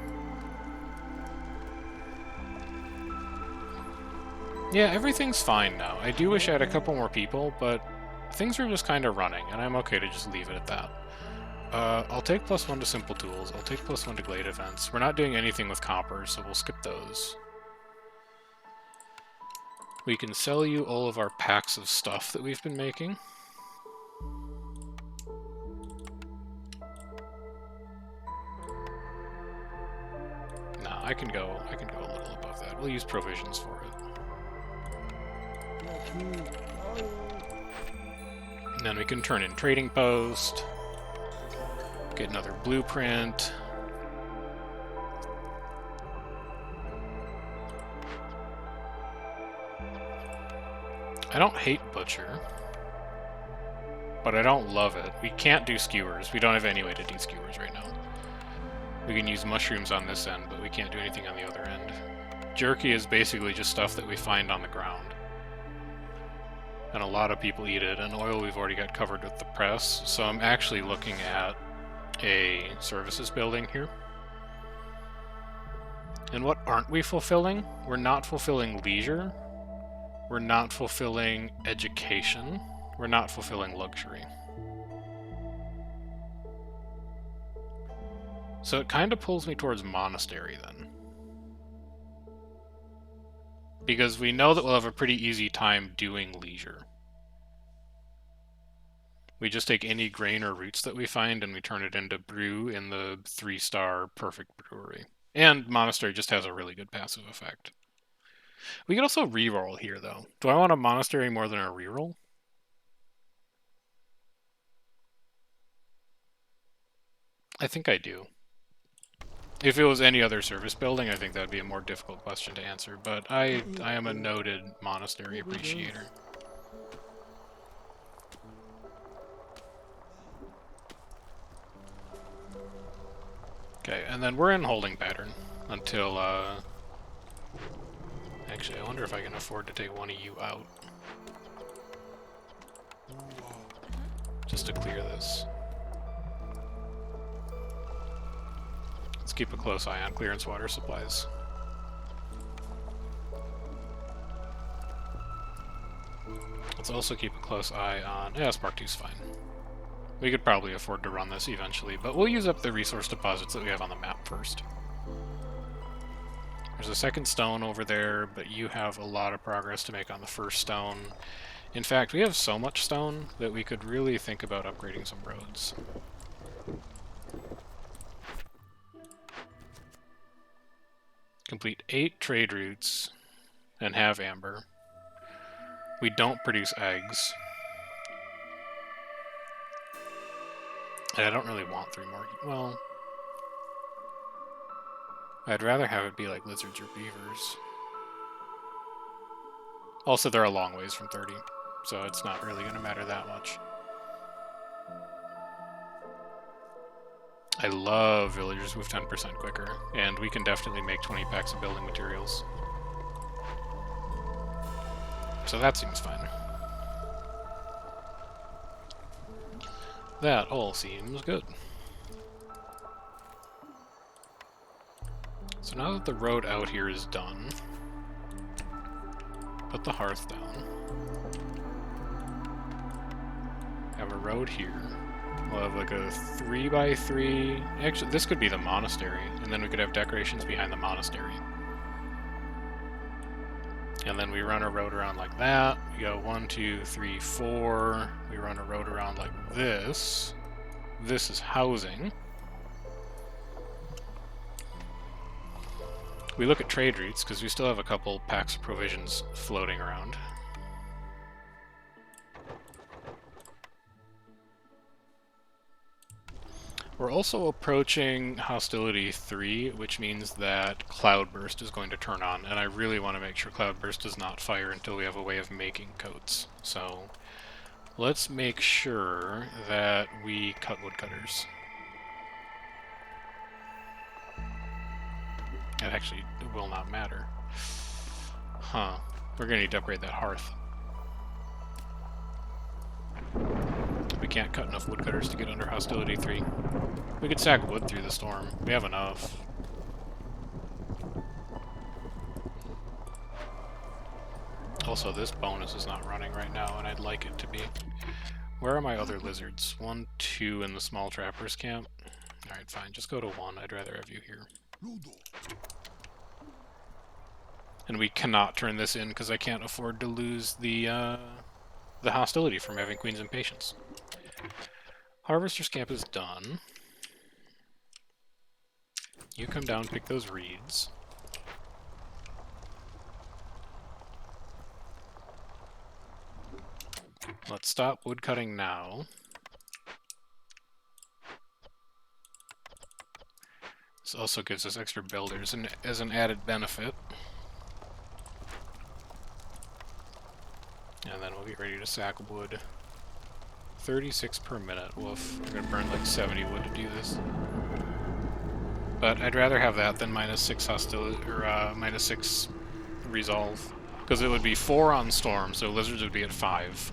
Yeah, everything's fine now. I do wish I had a couple more people, but things are just kind of running, and I'm okay to just leave it at that. I'll take +1 to simple tools. I'll take +1 to glade events. We're not doing anything with copper, so we'll skip those. We can sell you all of our packs of stuff that we've been making. Nah, I can go a little above that. We'll use provisions for it. And then we can turn in trading post. Get another blueprint. I don't hate butcher, but I don't love it. We can't do skewers. We don't have any way to do skewers right now. We can use mushrooms on this end, but we can't do anything on the other end. Jerky is basically just stuff that we find on the ground. And a lot of people eat it, and oil we've already got covered with the press, so I'm actually looking at a services building here. And what aren't we fulfilling? We're not fulfilling leisure. We're not fulfilling education. We're not fulfilling luxury. So it kind of pulls me towards monastery then. Because we know that we'll have a pretty easy time doing leisure. We just take any grain or roots that we find and we turn it into brew in the 3-star perfect brewery. And monastery just has a really good passive effect. We could also reroll here, though. Do I want a monastery more than a reroll? I think I do. If it was any other service building, I think that would be a more difficult question to answer, but I am a noted monastery appreciator. Okay, and then we're in holding pattern until, actually, I wonder if I can afford to take one of you out. Just to clear this. Let's keep a close eye on clearance water supplies. Let's also keep a close eye on... Yeah, Spark 2's fine. We could probably afford to run this eventually, but we'll use up the resource deposits that we have on the map first. There's a second stone over there, but you have a lot of progress to make on the first stone. In fact, we have so much stone that we could really think about upgrading some roads. Complete 8 trade routes and have amber. We don't produce eggs. And I don't really want 3 more. Well, I'd rather have it be like lizards or beavers. Also, they're a long ways from 30, so it's not really going to matter that much. I love villagers move 10% quicker, and we can definitely make 20 packs of building materials. So that seems fine. That all seems good. So now that the road out here is done, put the hearth down. Have a road here. We'll have like a 3x3. Actually, this could be the monastery, and then we could have decorations behind the monastery. And then we run a road around like that. We go 1, 2, 3, 4. We run a road around like this. This is housing. We look at trade routes, because we still have a couple packs of provisions floating around. We're also approaching Hostility 3, which means that Cloudburst is going to turn on, and I really want to make sure Cloudburst does not fire until we have a way of making coats. So let's make sure that we cut woodcutters. That actually will not matter. Huh. We're going to need to upgrade that hearth. We can't cut enough woodcutters to get under Hostility 3. We could stack wood through the storm. We have enough. Also, this bonus is not running right now, and I'd like it to be. Where are my other lizards? 1, 2 in the small trappers camp. Alright, fine. Just go to 1. I'd rather have you here. And we cannot turn this in because I can't afford to lose the hostility from having Queen's Impatience. Harvester's camp is done. You come down and pick those reeds. Let's stop woodcutting now. This also gives us extra builders and as an added benefit. And then we'll get ready to sack wood. 36 per minute. Woof. We're gonna burn like 70 wood to do this. But I'd rather have that than -6 hostility, or -6 resolve. Because it would be 4 on storm, so lizards would be at 5.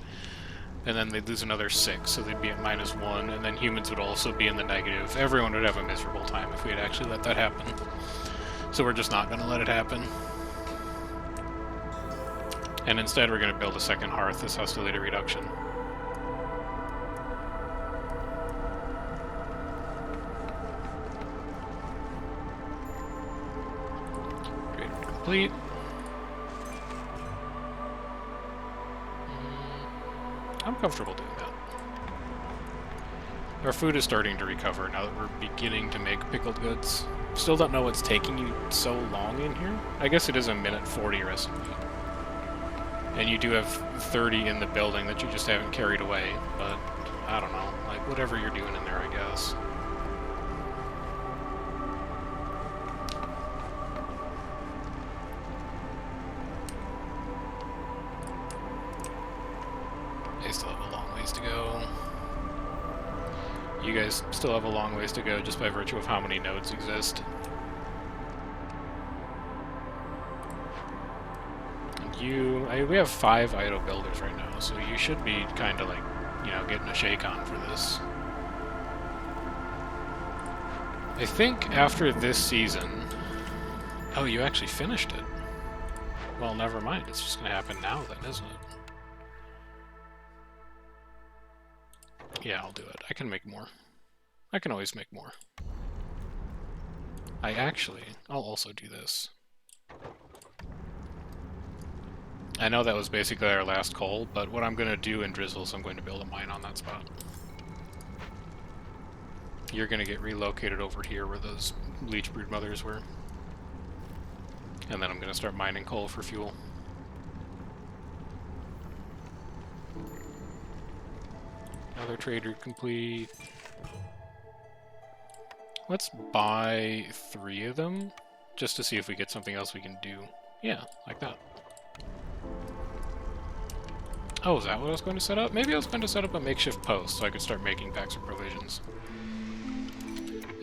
And then they'd lose another 6, so they'd be at -1, and then humans would also be in the negative. Everyone would have a miserable time if we had actually let that happen. So we're just not going to let it happen. And instead we're going to build a second hearth, this hostility reduction. Great, complete. I'm comfortable doing that. Our food is starting to recover now that we're beginning to make pickled goods. Still don't know what's taking you so long in here. I guess it is a minute 40 recipe. And you do have 30 in the building that you just haven't carried away, but I don't know. Like, whatever you're doing in there, I guess. They still have a long ways to go. You guys still have a long ways to go just by virtue of how many nodes exist. We have 5 idle builders right now, so you should be kind of like, you know, getting a shake on for this. I think after this season... Oh, you actually finished it. Well, never mind. It's just going to happen now then, isn't it? Yeah, I'll do it. I can make more. I can always make more. I'll also do this. I know that was basically our last coal, but what I'm going to do in Drizzle is I'm going to build a mine on that spot. You're going to get relocated over here where those leech brood mothers were. And then I'm going to start mining coal for fuel. Another trade route complete. Let's buy 3 of them, just to see if we get something else we can do. Yeah, like that. Oh, is that what I was going to set up? Maybe I was going to set up a makeshift post so I could start making packs of provisions.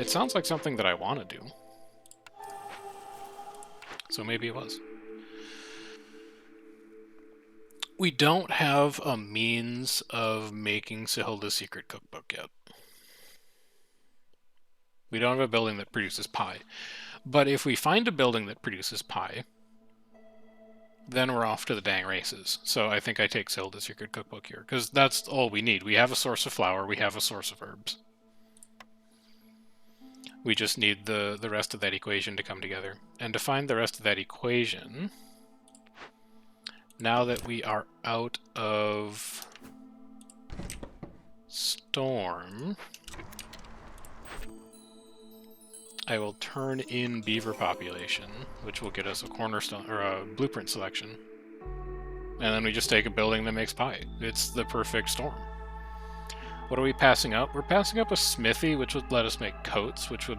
It sounds like something that I want to do. So maybe it was. We don't have a means of making Sahilda's secret cookbook yet. We don't have a building that produces pie. But if we find a building that produces pie, then we're off to the dang races. So I think I take Sahilda's secret cookbook here, because that's all we need. We have a source of flour, we have a source of herbs. We just need the rest of that equation to come together. And to find the rest of that equation, now that we are out of storm, I will turn in beaver population, which will get us a cornerstone or a blueprint selection. And then we just take a building that makes pie. It's the perfect storm. What are we passing up? We're passing up a smithy, which would let us make coats, which would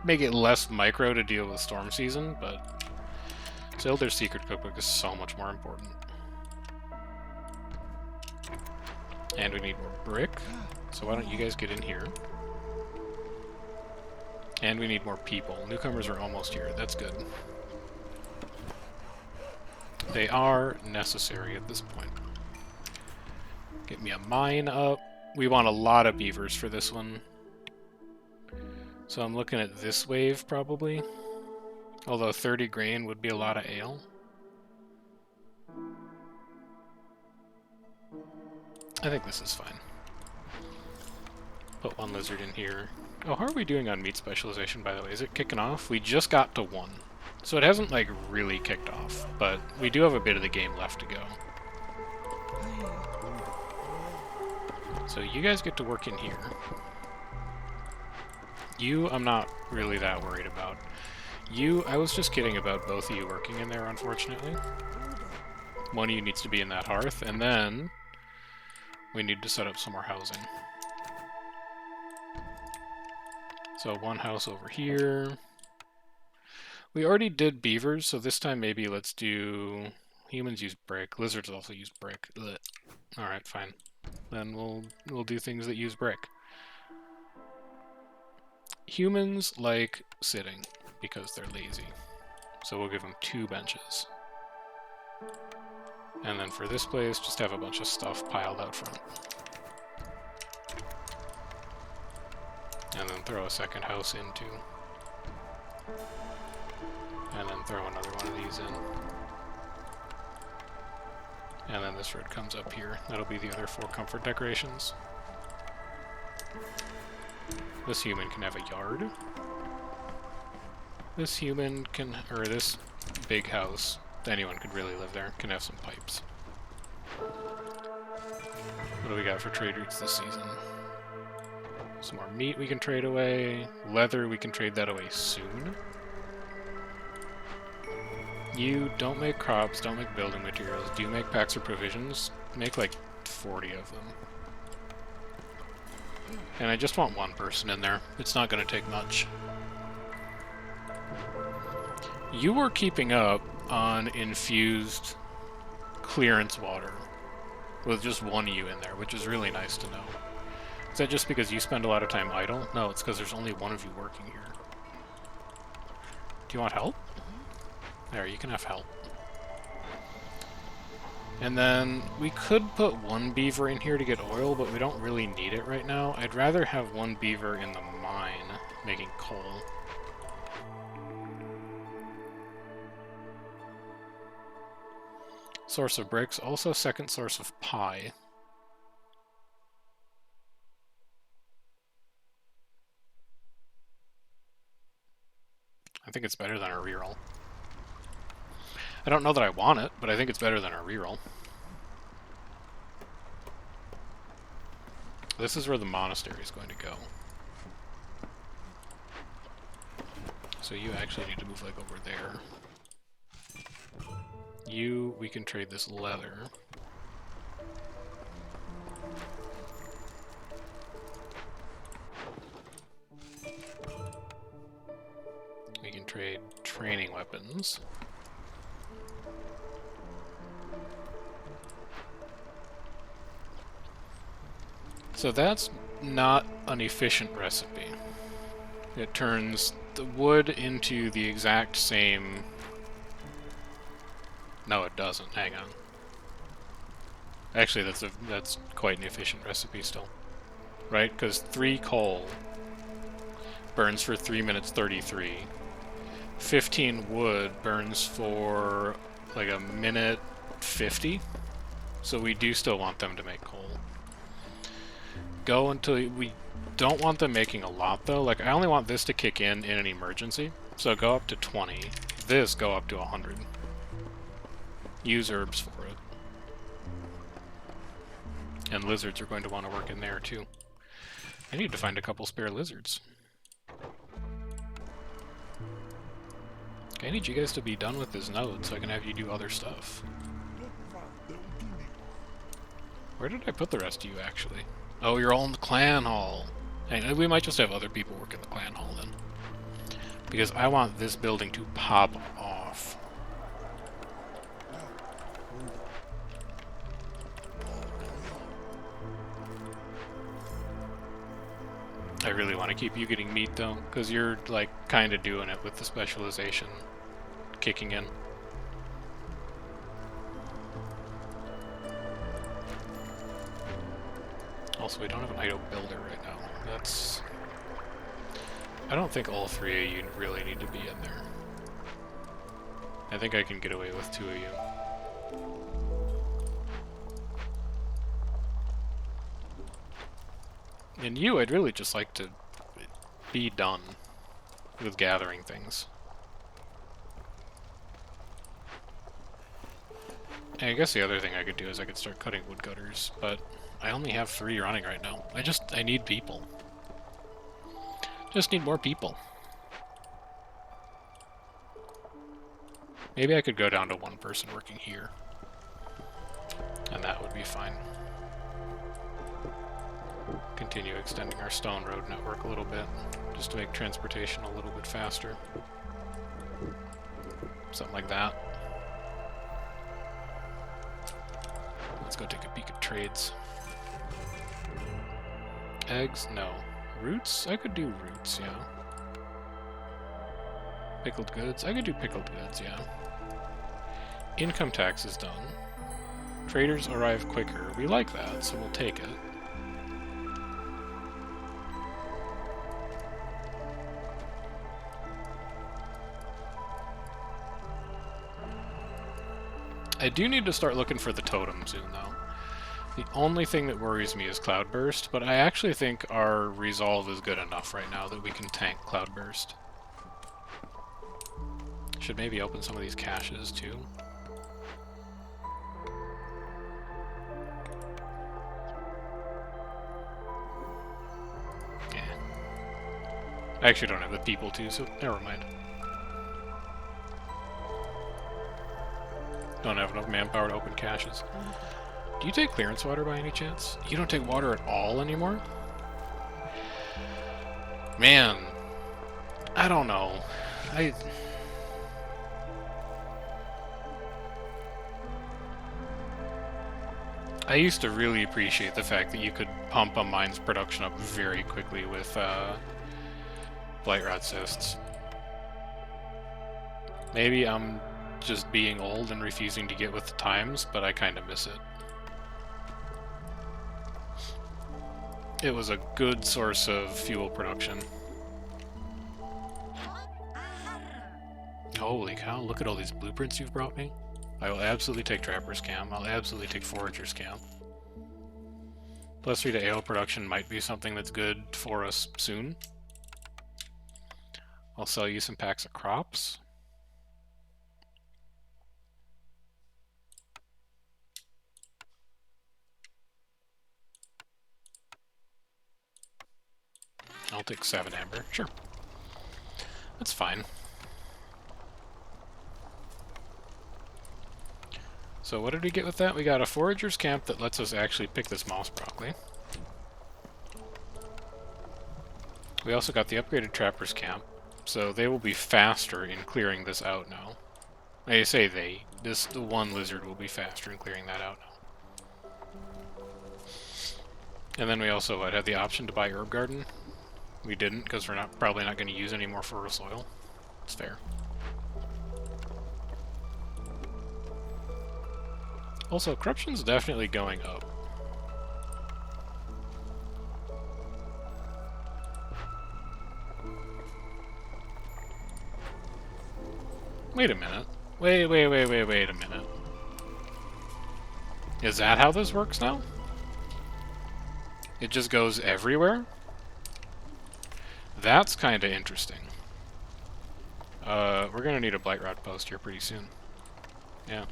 make it less micro to deal with storm season, but still their secret cookbook is so much more important. And we need more brick, so why don't you guys get in here? And we need more people. Newcomers are almost here, that's good. They are necessary at this point. Get me a mine up. We want a lot of beavers for this one. So I'm looking at this wave, probably. Although 30 grain would be a lot of ale. I think this is fine. Put one lizard in here. Oh, how are we doing on meat specialization, by the way? Is it kicking off? We just got to 1. So it hasn't, like, really kicked off. But we do have a bit of the game left to go. So you guys get to work in here. You, I'm not really that worried about. You, I was just kidding about both of you working in there, unfortunately. One of you needs to be in that hearth, and then we need to set up some more housing. So one house over here. We already did beavers, so this time maybe let's do... Humans use brick. Lizards also use brick. Alright, fine. Then we'll do things that use brick. Humans like sitting because they're lazy. So we'll give them 2 benches. And then for this place, just have a bunch of stuff piled out front. And then throw a second house in too. And then throw another one of these in. And then this road comes up here. That'll be the other 4 comfort decorations. This human can have a yard. This human can, or this big house, anyone could really live there, can have some pipes. What do we got for trade routes this season? Some more meat we can trade away. Leather, we can trade that away soon. You don't make crops, don't make building materials. Do you make packs or provisions? Make like 40 of them. And I just want 1 person in there. It's not going to take much. You were keeping up on infused clearance water with just 1 of you in there, which is really nice to know. Is that just because you spend a lot of time idle? No, it's because there's only 1 of you working here. Do you want help? There, you can have help. And then we could put 1 beaver in here to get oil, but we don't really need it right now. I'd rather have 1 beaver in the mine making coal. Source of bricks, also second source of pie. I think it's better than our reroll. I don't know that I want it, but I think it's better than our reroll. This is where the monastery is going to go. So you actually need to move like over there. You, we can trade this leather. We can trade training weapons. So that's not an efficient recipe. It turns the wood into the exact same... No, it doesn't. Hang on. Actually, that's quite an efficient recipe still. Right? Because 3 coal burns for 3 minutes 33. 15 wood burns for like a minute 50. So we do still want them to make coal. Go until we don't want them making a lot though. Like I only want this to kick in an emergency. So go up to 20. This go up to 100. Use herbs for it. And lizards are going to want to work in there too. I need to find a couple spare lizards. I need you guys to be done with this node so I can have you do other stuff. Where did I put the rest of you, actually? Oh, you're all in the clan hall. Hey, we might just have other people work in the clan hall, then. Because I want this building to pop off. I really want to keep you getting meat, though, because you're, like, kind of doing it with the specialization kicking in. Also, we don't have an idle builder right now. That's... I don't think all 3 of you really need to be in there. I think I can get away with 2 of you. And you, I'd really just like to be done with gathering things. And I guess the other thing I could do is I could start cutting woodcutters, but I only have 3 running right now. I need people. Just need more people. Maybe I could go down to 1 person working here. And that would be fine. Continue extending our stone road network a little bit, just to make transportation a little bit faster. Something like that. Let's go take a peek at trades. Eggs? No. Roots? I could do roots, yeah. Pickled goods? I could do pickled goods, yeah. Income tax is done. Traders arrive quicker. We like that, so we'll take it. I do need to start looking for the totem soon, though. The only thing that worries me is Cloudburst, but I actually think our resolve is good enough right now that we can tank Cloudburst. Should maybe open some of these caches, too. Yeah. I actually don't have the people to, so never mind. Don't have enough manpower to open caches. Do you take clearance water by any chance? You don't take water at all anymore? Man, I don't know. I used to really appreciate the fact that you could pump a mine's production up very quickly with Blight Rot Cysts. Maybe I'm just being old and refusing to get with the times, but I kind of miss it. It was a good source of fuel production. Holy cow, look at all these blueprints you've brought me. I will absolutely take Trapper's Camp. I'll absolutely take Forager's Camp. +3 to ale production might be something that's good for us soon. I'll sell you some packs of crops. I'll take 7 amber. Sure. That's fine. So what did we get with that? We got a Forager's Camp that lets us actually pick this moss broccoli. We also got the upgraded Trapper's Camp, so they will be faster in clearing this out now. I say they. The one lizard will be faster in clearing that out now. And then we also had the option to buy Herb Garden. We didn't, because we're probably not going to use any more fertile soil. It's fair. Also, corruption's definitely going up. Wait a minute. Wait a minute. Is that how this works now? It just goes everywhere? That's kind of interesting. We're gonna need a blight rod post here pretty soon. Yeah.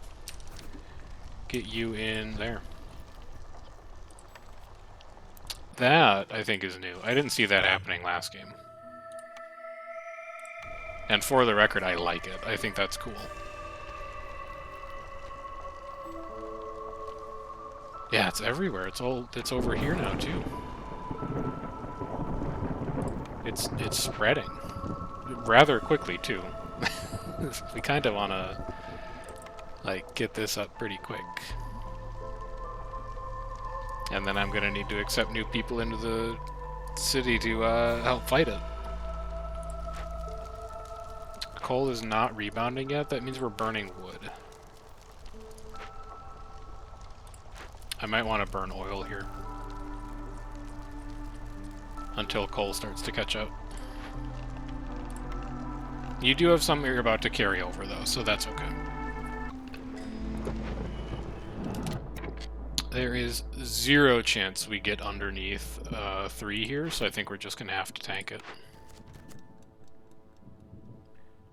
Get you in there. That, I think, is new. I didn't see that happening last game. And for the record, I like it. I think that's cool. Yeah, it's everywhere. It's over here now too. It's spreading rather quickly too. We kind of want to like get this up pretty quick. And then I'm going to need to accept new people into the city to help fight it. Coal is not rebounding yet. That means we're burning wood. I might want to burn oil here until coal starts to catch up. You do have some you're about to carry over, though, so that's okay. There is 0 chance we get underneath 3 here, so I think we're just going to have to tank it.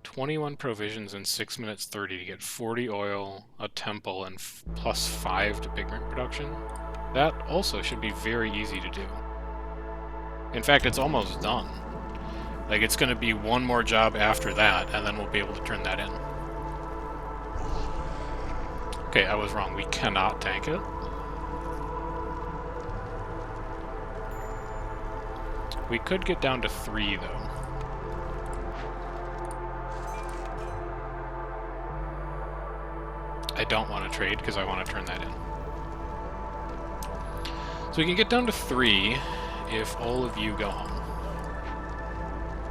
21 provisions in 6 minutes 30 to get 40 oil, a temple, and plus 5 to pigment production. That also should be very easy to do. In fact, it's almost done. Like, it's going to be one more job after that, and then we'll be able to turn that in. Okay, I was wrong. We cannot tank it. We could get down to 3, though. I don't want to trade because I want to turn that in. So we can get down to 3 if all of you go home.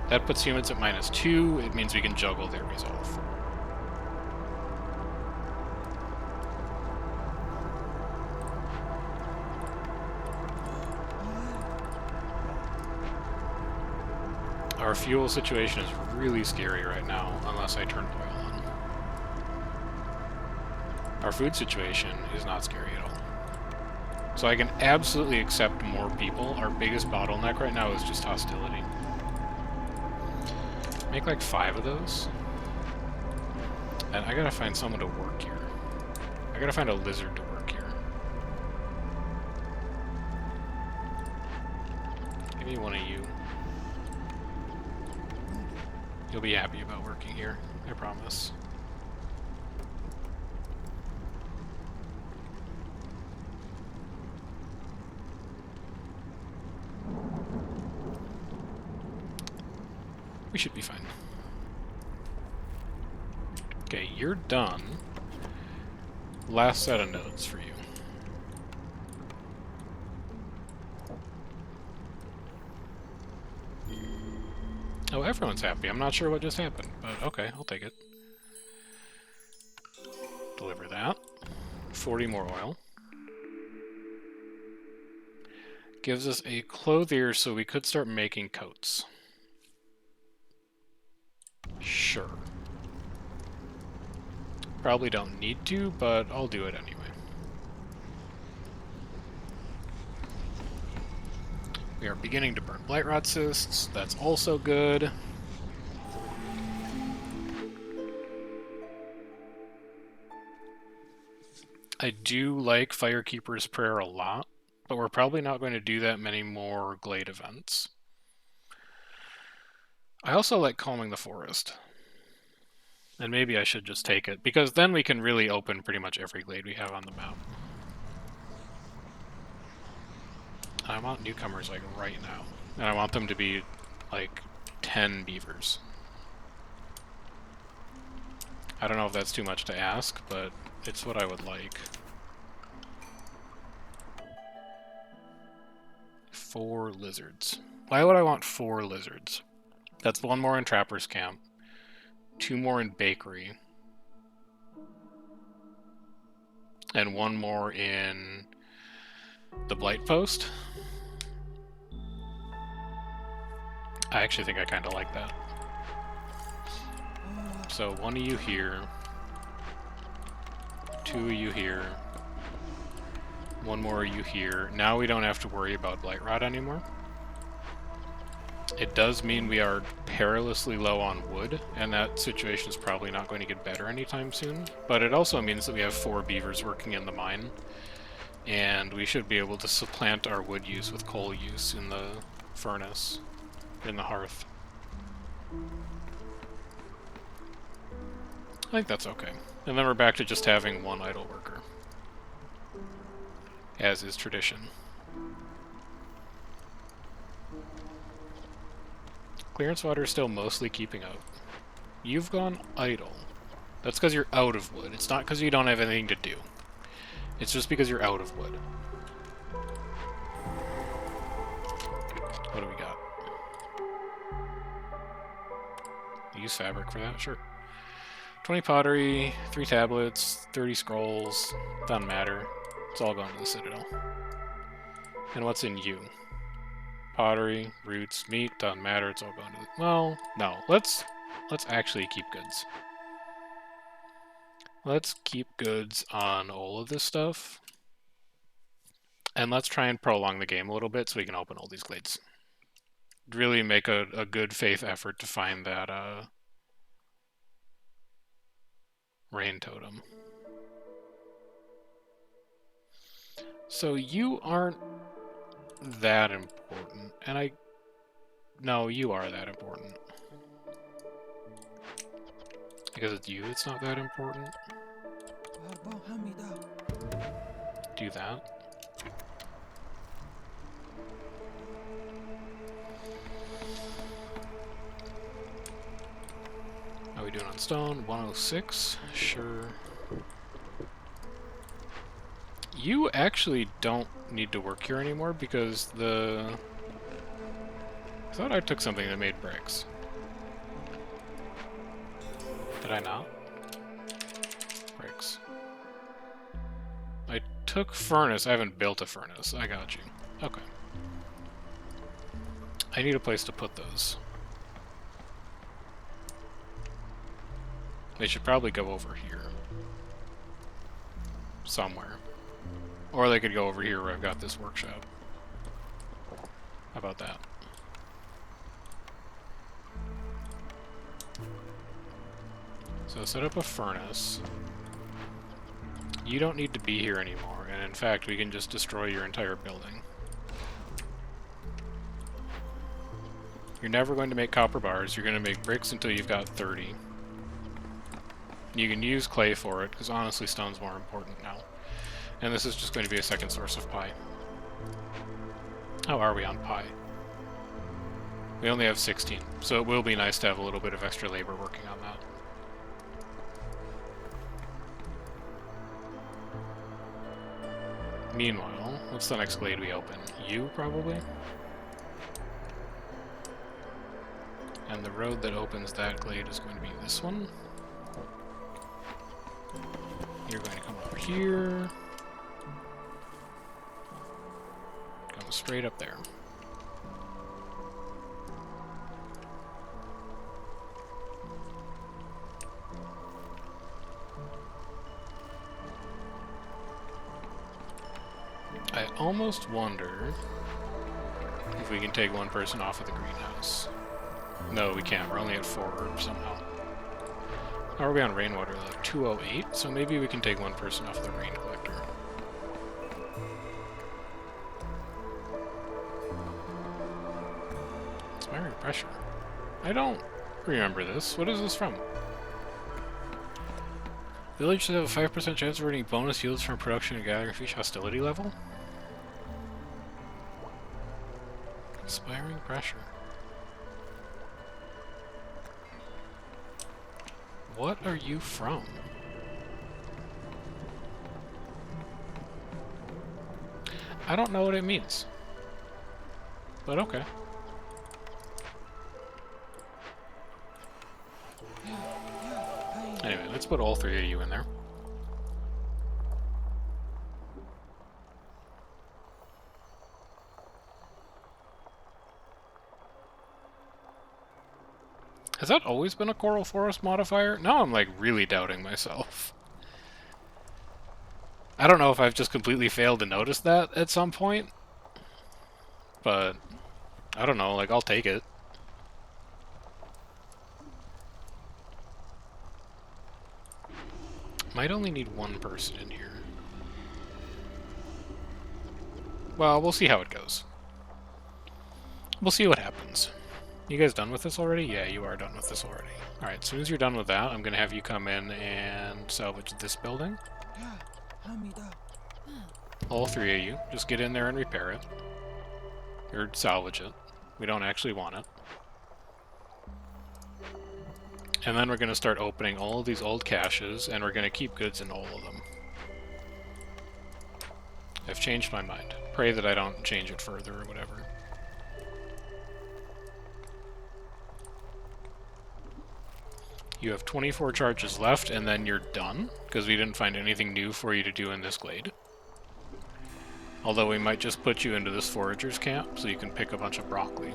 That puts humans at -2. It means we can juggle their resolve. Our fuel situation is really scary right now, unless I turn oil on. Our food situation is not scary at all. So I can absolutely accept more people. Our biggest bottleneck right now is just hostility. Make like 5 of those. And I gotta find someone to work here. I gotta find a lizard to work here. Give me one of you. You'll be happy about working here, I promise. We should be fine. Okay, you're done. Last set of notes for you. Oh, everyone's happy. I'm not sure what just happened, but okay, I'll take it. Deliver that. 40 more oil. Gives us a clothier, so we could start making coats. Sure. Probably don't need to, but I'll do it anyway. We are beginning to burn blight rot cysts. That's also good. I do like Firekeeper's Prayer a lot, but we're probably not going to do that many more Glade events. I also like Calming the Forest. And maybe I should just take it, because then we can really open pretty much every glade we have on the map. I want newcomers, like, right now. And I want them to be, like, 10 beavers. I don't know if that's too much to ask, but it's what I would like. 4 lizards. Why would I want 4 lizards? That's 1 more in Trapper's Camp, 2 more in Bakery, and 1 more in the Blight Post. I actually think I kind of like that. So 1 of you here, 2 of you here, 1 more of you here. Now we don't have to worry about Blight Rot anymore. It does mean we are perilously low on wood, and that situation is probably not going to get better anytime soon. But it also means that we have 4 beavers working in the mine, and we should be able to supplant our wood use with coal use in the furnace, in the hearth. I think that's okay. And then we're back to just having 1 idle worker, as is tradition. Clearance water is still mostly keeping up. You've gone idle. That's because you're out of wood. It's not because you don't have anything to do. It's just because you're out of wood. What do we got? Use fabric for that? Sure. 20 pottery, 3 tablets, 30 scrolls. Doesn't matter. It's all going to the Citadel. And what's in you? Pottery, roots, meat, doesn't matter, it's all going to the... Well, no. Let's actually keep goods. Let's keep goods on all of this stuff. And let's try and prolong the game a little bit so we can open all these glades. Really make a good faith effort to find that rain totem. So you aren't that important, and no, you are that important. Because it's you that's not that important. Do that. How are we doing on stone? 106? Sure. You actually don't need to work here anymore because I thought I took something that made bricks. Did I not? Bricks. I took furnace. I haven't built a furnace. I got you. Okay. I need a place to put those. They should probably go over here. Somewhere. Or they could go over here where I've got this workshop. How about that? So set up a furnace. You don't need to be here anymore, and in fact we can just destroy your entire building. You're never going to make copper bars, you're going to make bricks until you've got 30. You can use clay for it, because honestly stone's more important now. And this is just going to be a second source of pie. How are we on pie? We only have 16, so it will be nice to have a little bit of extra labor working on that. Meanwhile, what's the next glade we open? You, probably? And the road that opens that glade is going to be this one. You're going to come over here. Go straight up there. I almost wonder if we can take 1 person off of the greenhouse. No, we can't. We're only at 4 herbs somehow. How are we on rainwater? Like 208? So maybe we can take 1 person off the rain collector. Inspiring pressure. I don't remember this. What is this from? Village should have a 5% chance of earning bonus yields from production and gathering fish hostility level? Inspiring pressure. What are you from? I don't know what it means. But okay. let's put all 3 of you in there. Has that always been a Coral Forest modifier? Now I'm like really doubting myself. I don't know if I've just completely failed to notice that at some point, but I don't know, like I'll take it. Might only need 1 person in here. Well, we'll see how it goes. We'll see what happens. You guys done with this already? Yeah, you are done with this already. Alright, as soon as you're done with that, I'm going to have you come in and salvage this building. All 3 of you. Just get in there and repair it. Or salvage it. We don't actually want it. And then we're going to start opening all of these old caches, and we're going to keep goods in all of them. I've changed my mind. Pray that I don't change it further or whatever. You have 24 charges left, and then you're done, because we didn't find anything new for you to do in this glade. Although we might just put you into this forager's camp, so you can pick a bunch of broccoli.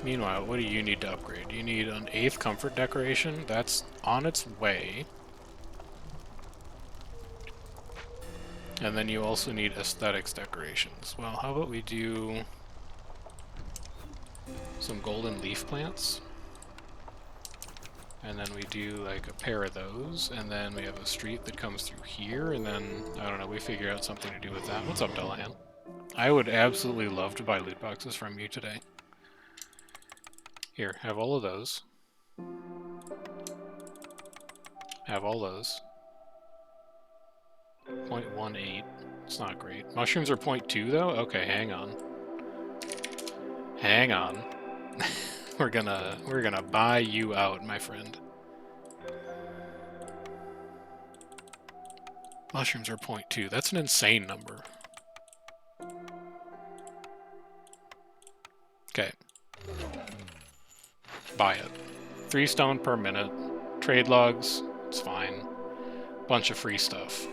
Meanwhile, what do you need to upgrade? You need an 8th comfort decoration. That's on its way. And then you also need aesthetics decorations. Well, how about we do some golden leaf plants? And then we do like a pair of those, and then we have a street that comes through here, and then, I don't know, we figure out something to do with that. What's up, Delahan? I would absolutely love to buy loot boxes from you today. Here, have all of those. Have all those. 0.18. It's not great. Mushrooms are 0.2 though? Okay, hang on. Hang on. We're gonna buy you out, my friend. Mushrooms are 0.2. That's an insane number. Okay. Buy it. 3 stone per minute. Trade logs, it's fine. Bunch of free stuff.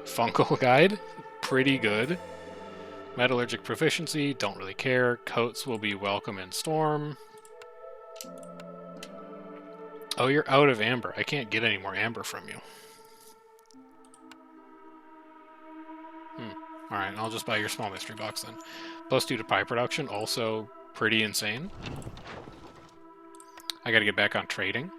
Fungal guide, pretty good. Metallurgic proficiency, don't really care. Coats will be welcome in storm. Oh, you're out of amber. I can't get any more amber from you. Alright, I'll just buy your small mystery box then. +2 to pie production, also pretty insane. I gotta get back on trading.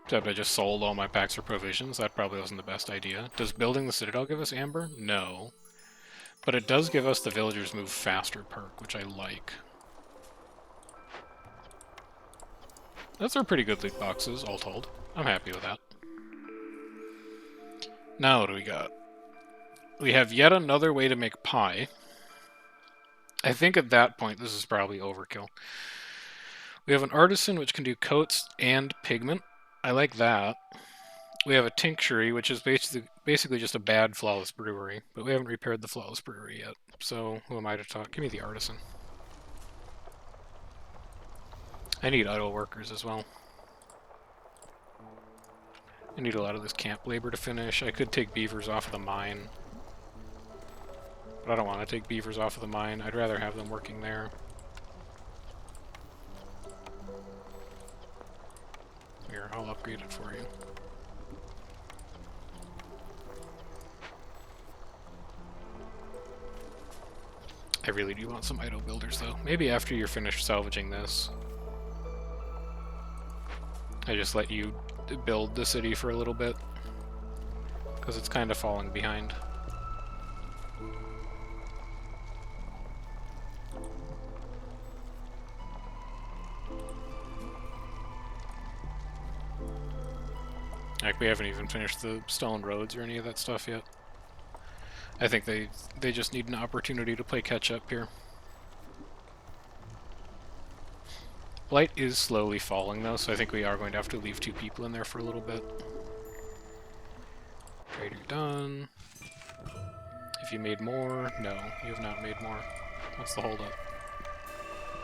Except I just sold all my packs for provisions. That probably wasn't the best idea. Does building the citadel give us amber? No. But it does give us the villagers move faster perk, which I like. Those are pretty good loot boxes, all told. I'm happy with that. Now what do we got? We have yet another way to make pie. I think at that point this is probably overkill. We have an artisan which can do coats and pigment. I like that. We have a tinctury, which is basically just a bad flawless brewery, but we haven't repaired the flawless brewery yet. So who am I to talk? Give me the artisan. I need idle workers as well. I need a lot of this camp labor to finish. I could take beavers off of the mine. But I don't want to take beavers off of the mine. I'd rather have them working there. Here, I'll upgrade it for you. I really do want some idle builders though. Maybe after you're finished salvaging this, I just let you build the city for a little bit. Because it's kind of falling behind. Like, we haven't even finished the stone roads or any of that stuff yet. I think they just need an opportunity to play catch-up here. Blight is slowly falling, though, so I think we are going to have to leave 2 people in there for a little bit. Trader done. Have you made more? No, you have not made more. What's the holdup?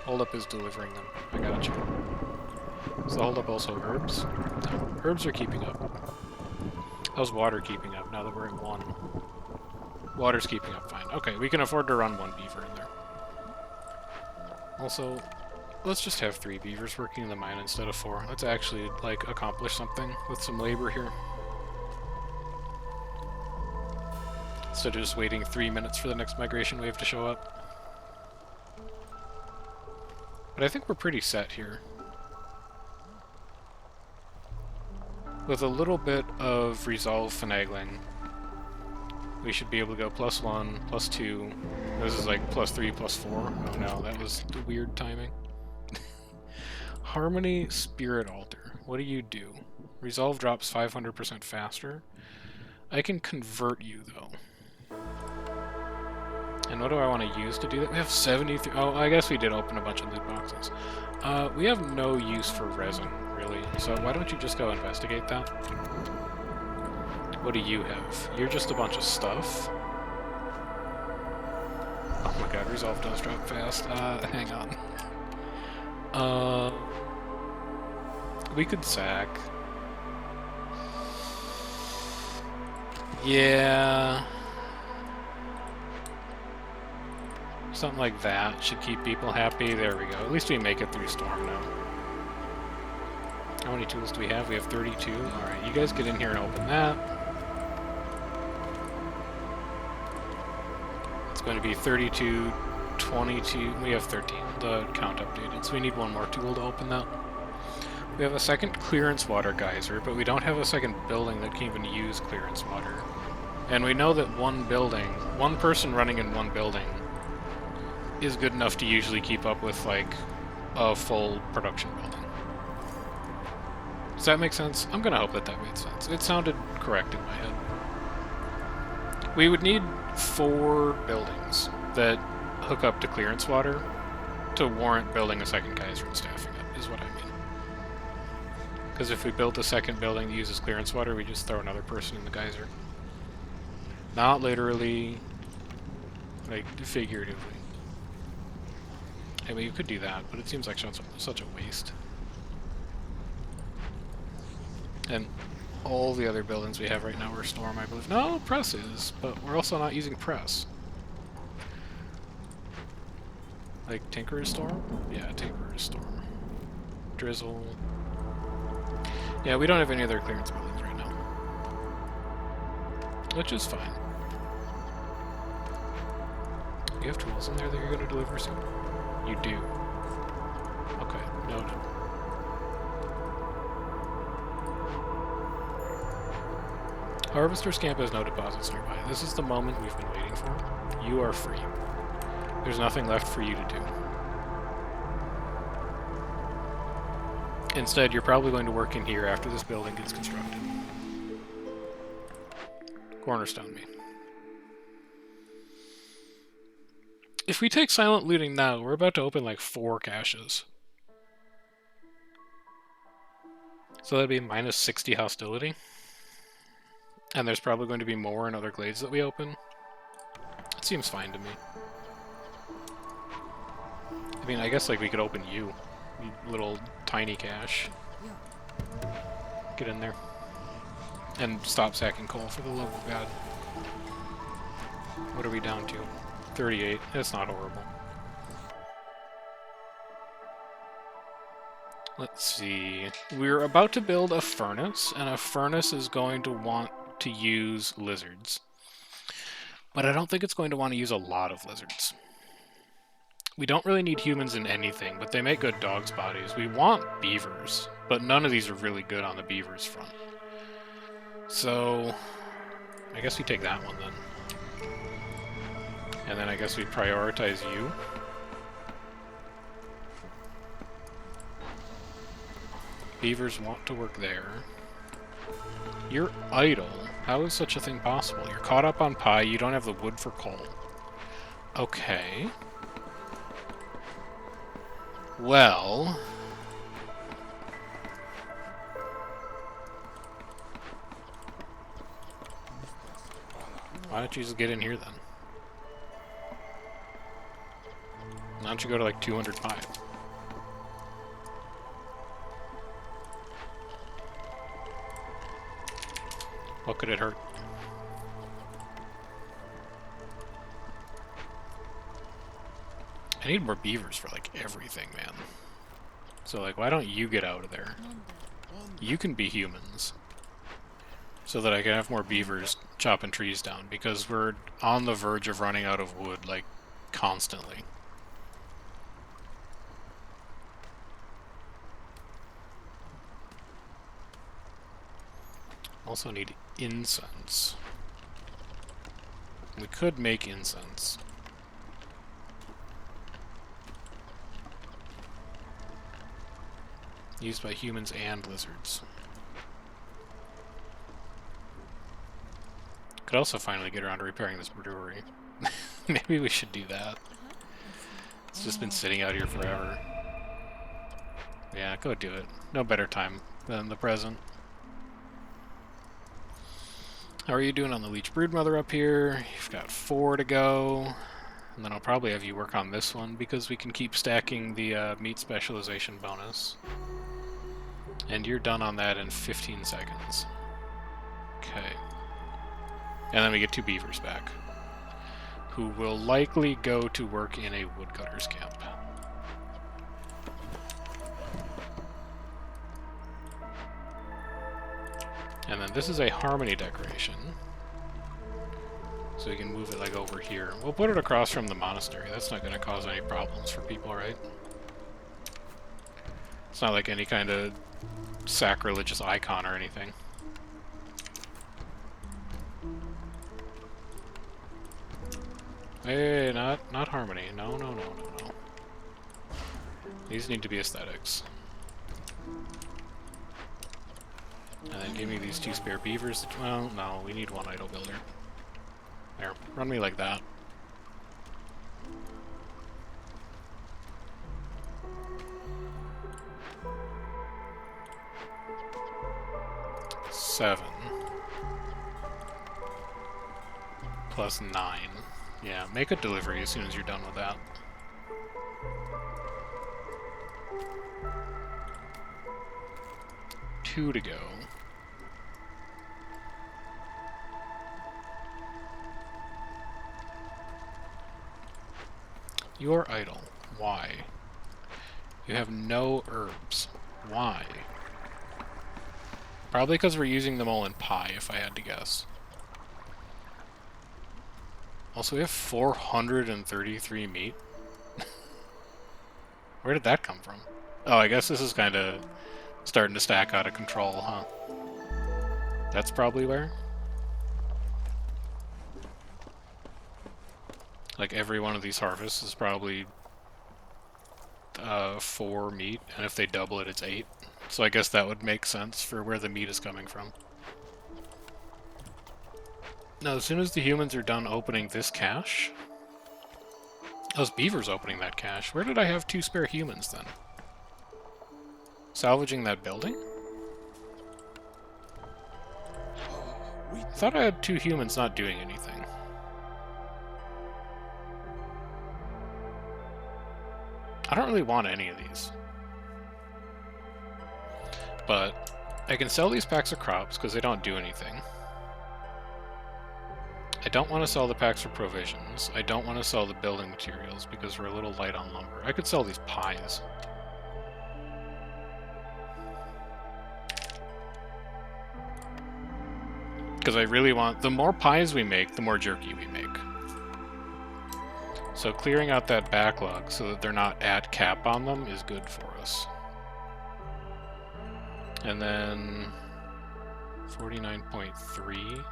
Holdup is delivering them. I gotcha. Is the holdup also herbs? No. Herbs are keeping up. How's water keeping up now that we're at 1? Water's keeping up fine. Okay, we can afford to run 1 beaver in there. Also, let's just have 3 beavers working in the mine instead of 4. Let's actually, like, accomplish something with some labor here. Instead of just waiting 3 minutes for the next migration wave to show up. But I think we're pretty set here. With a little bit of resolve finagling, we should be able to go +1, +2. This is like +3, +4. Oh no, that was the weird timing. Harmony Spirit Altar. What do you do? Resolve drops 500% faster. I can convert you, though. And what do I want to use to do that? We have 73... Oh, I guess we did open a bunch of loot boxes. We have no use for resin, really. So why don't you just go investigate that? What do you have? You're just a bunch of stuff. Oh my god, resolve does drop fast. Hang on. We could sack. Yeah... Something like that should keep people happy. There we go. At least we make it through storm now. How many tools do we have? We have 32. Alright, you guys get in here and open that. It's going to be 32, 22... We have 13. The count updated. So we need 1 more tool to open that. We have a second clearance water geyser, but we don't have a second building that can even use clearance water. And we know that one person running in one building is good enough to usually keep up with, like, a full production building. Does that make sense? I'm gonna hope that that made sense. It sounded correct in my head. We would need 4 buildings that hook up to clearance water to warrant building a second geyser and staffing it, is what I mean. Because if we build a second building that uses clearance water, we just throw another person in the geyser. Not literally, like, figuratively. I mean, you could do that, but it seems like such a waste. And all the other buildings we have right now are storm, I believe. No, press is, but we're also not using press. Like, Tinker is storm? Yeah, Tinker is storm. Drizzle. Yeah, we don't have any other clearance buildings right now. Which is fine. You have tools in there that you're going to deliver soon? You do. Okay, noted. Harvester's camp has no deposits nearby. This is the moment we've been waiting for. You are free. There's nothing left for you to do. Instead, you're probably going to work in here after this building gets constructed. Cornerstone me. If we take silent looting now, we're about to open like 4 caches. So that'd be minus 60 hostility. And there's probably going to be more in other glades that we open. It seems fine to me. I mean, I guess like we could open you little tiny cache. Get in there. And stop sacking coal for the love of God. What are we down to? 38. That's not horrible. Let's see. We're about to build a furnace, and a furnace is going to want to use lizards. But I don't think it's going to want to use a lot of lizards. We don't really need humans in anything, but they make good dogs' bodies. We want beavers, but none of these are really good on the beavers front. So, I guess we take that one then. And then I guess we prioritize you. Beavers want to work there. You're idle. How is such a thing possible? You're caught up on pie, you don't have the wood for coal. Okay. Well... why don't you just get in here then? Why don't you go to like 205? What could it hurt? I need more beavers for like everything, man. So like, why don't you get out of there? You can be humans. So that I can have more beavers chopping trees down, because we're on the verge of running out of wood, like, constantly. Also need incense. We could make incense. Used by humans and lizards. Could also finally get around to repairing this brewery. Maybe we should do that. It's just been sitting out here forever. Yeah, go do it. No better time than the present. How are you doing on the Leech Broodmother up here? You've got 4 to go. And then I'll probably have you work on this one, because we can keep stacking the meat specialization bonus. And you're done on that in 15 seconds. Okay. And then we get 2 beavers back, who will likely go to work in a woodcutter's camp. And then this is a harmony decoration, so we can move it like over here. We'll put it across from the monastery. That's not going to cause any problems for people, right? It's not like any kind of sacrilegious icon or anything. Hey, not harmony. No. These need to be aesthetics. And then give me these 2 spare beavers. Well, no, we need 1 idle builder. There, run me like that. Seven. Plus 9. Yeah, make a delivery as soon as you're done with that. Two to go. You are idle. Why? You have no herbs. Why? Probably because we're using them all in pie, if I had to guess. Also, we have 433 meat. Where did that come from? Oh, I guess this is kind of starting to stack out of control, huh? That's probably where? Like, every one of these harvests is probably 4 meat, and if they double it, it's 8. So I guess that would make sense for where the meat is coming from. Now, as soon as the humans are done opening this cache... Those beavers opening that cache. Where did I have 2 spare humans, then? Salvaging that building? I thought I had 2 humans not doing anything. I don't really want any of these. But I can sell these packs of crops because they don't do anything. I don't want to sell the packs for provisions. I don't want to sell the building materials because we're a little light on lumber. I could sell these pies. Because I really want... The more pies we make, the more jerky we make. So clearing out that backlog so that they're not at cap on them is good for us. And then... 49.3...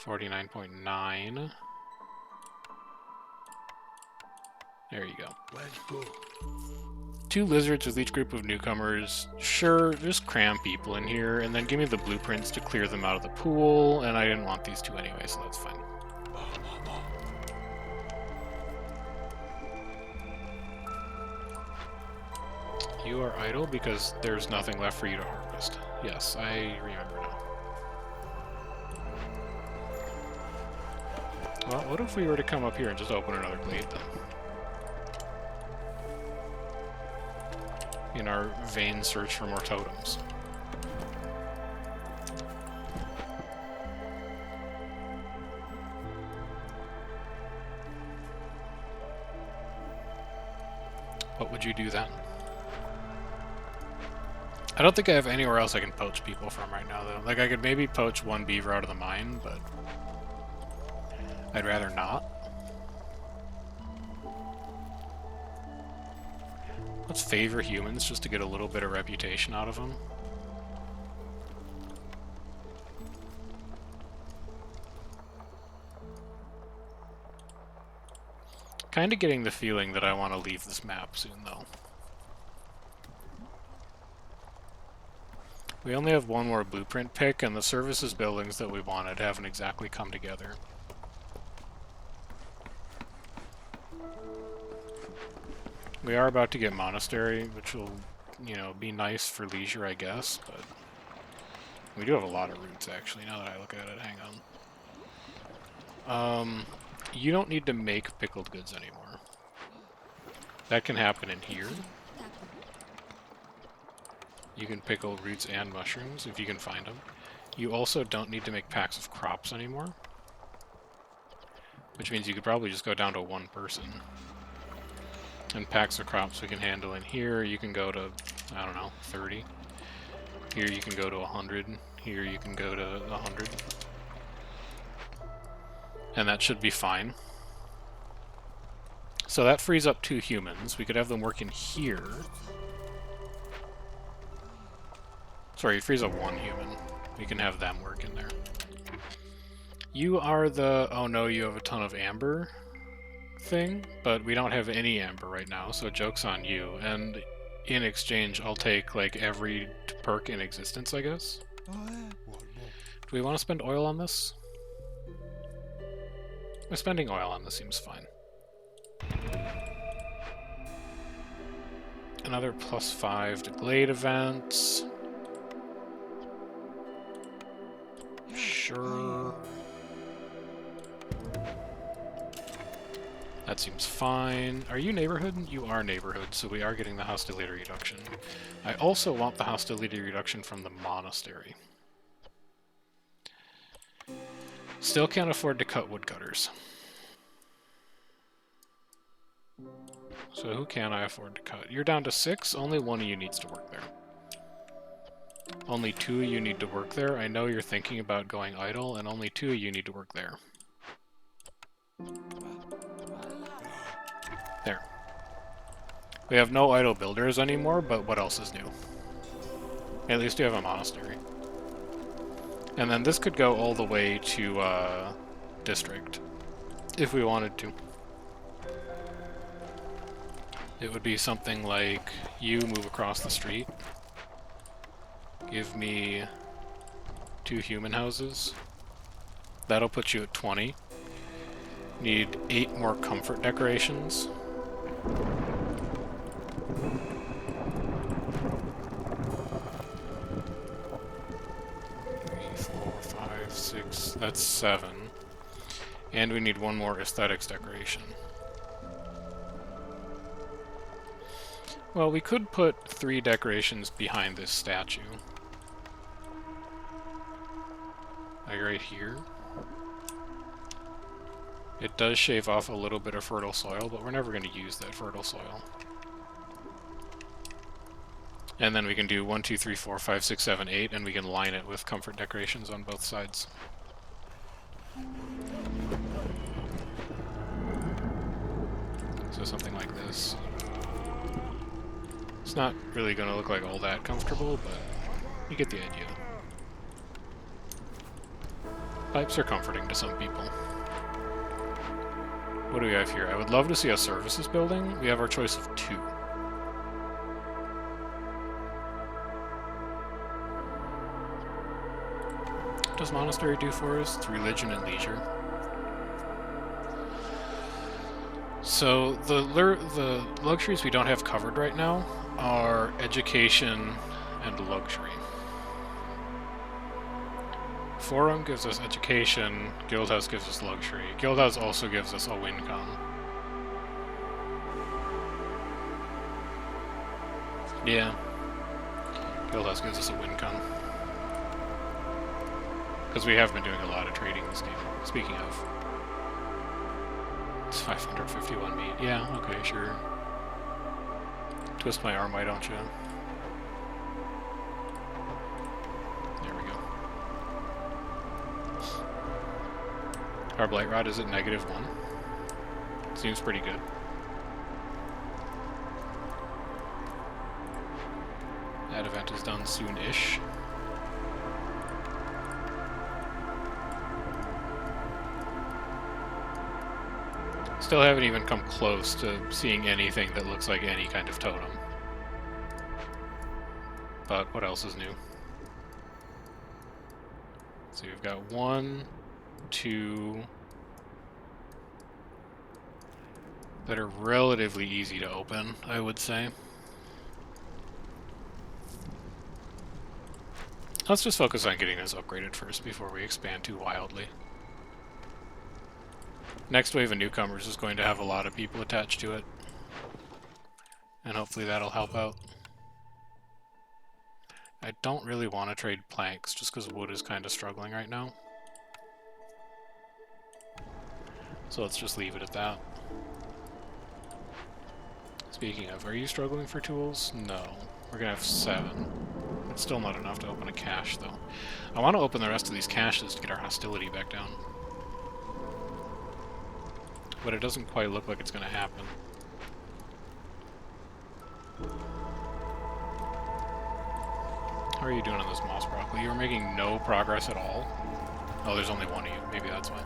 49.9. There you go. Let's go. 2 lizards with each group of newcomers. Sure, just cram people in here, and then give me the blueprints to clear them out of the pool, and I didn't want these 2 anyway, so that's fine. You are idle because there's nothing left for you to harvest. Yes, I remember now. Well, what if we were to come up here and just open another glade then? In our vain search for more totems. What would you do then? I don't think I have anywhere else I can poach people from right now, though. Like, I could maybe poach one beaver out of the mine, but I'd rather not. Let's favor humans just to get a little bit of reputation out of them. Kind of getting the feeling that I want to leave this map soon, though. We only have one more blueprint pick, and the services buildings that we wanted haven't exactly come together. We are about to get monastery, which will, you know, be nice for leisure, I guess, but we do have a lot of roots, actually, now that I look at it. Hang on. You don't need to make pickled goods anymore. That can happen in here. You can pickle roots and mushrooms, if you can find them. You also don't need to make packs of crops anymore. Which means you could probably just go down to one person. And packs of crops we can handle in here. You can go to, I don't know, 30. Here you can go to 100. Here you can go to 100. And that should be fine. So that frees up 2 humans. We could have them work in here. Sorry, it frees up 1 human. We can have them work in there. You are the, oh no, you have a ton of amber thing, but we don't have any amber right now, so joke's on you. And in exchange, I'll take, like, every perk in existence, I guess. Do we want to spend oil on this? Spending oil on this seems fine. Another +5 to glade events. Sure. That seems fine. Are you neighborhood? You are neighborhood, so we are getting the hostility reduction. I also want the hostility reduction from the monastery. Still can't afford to cut woodcutters. So who can I afford to cut? You're down to 6. Only 1 of you needs to work there. Only 2 of you need to work there. I know you're thinking about going idle, and only 2 of you need to work there. There. We have no idle builders anymore, but what else is new? At least we have a monastery. And then this could go all the way to district, if we wanted to. It would be something like, you move across the street. Give me 2 human houses. That'll put you at 20. Need 8 more comfort decorations. 3, 4, 5, 6. That's 7. And we need 1 more aesthetics decoration. Well, we could put 3 decorations behind this statue. Like right here. It does shave off a little bit of fertile soil, but we're never going to use that fertile soil. And then we can do 1, 2, 3, 4, 5, 6, 7, 8, and we can line it with comfort decorations on both sides. So something like this. It's not really going to look like all that comfortable, but you get the idea. Pipes are comforting to some people. What do we have here? I would love to see a services building. We have our choice of 2. What does monastery do for us? It's religion and leisure. So the luxuries we don't have covered right now are education and luxury. Forum gives us education, Guildhouse gives us luxury. Guildhouse also gives us a income. Yeah. Guildhouse gives us a income. Because we have been doing a lot of trading this game. Speaking of. It's 551 meat. Yeah, okay, sure. Twist my arm, why don't you? There we go. Our Blight Rod is at -1. Seems pretty good. That event is done soon-ish. Still haven't even come close to seeing anything that looks like any kind of totem. But what else is new? So we've got 1, 2 that are relatively easy to open, I would say. Let's just focus on getting this upgraded first before we expand too wildly. Next wave of newcomers is going to have a lot of people attached to it. And hopefully that'll help out. I don't really want to trade planks, just because wood is kind of struggling right now. So let's just leave it at that. Speaking of, are you struggling for tools? No. We're going to have 7. It's still not enough to open a cache, though. I want to open the rest of these caches to get our hostility back down. But it doesn't quite look like it's going to happen. How are you doing on this moss broccoli? You're making no progress at all? Oh, there's only one of you. Maybe that's why.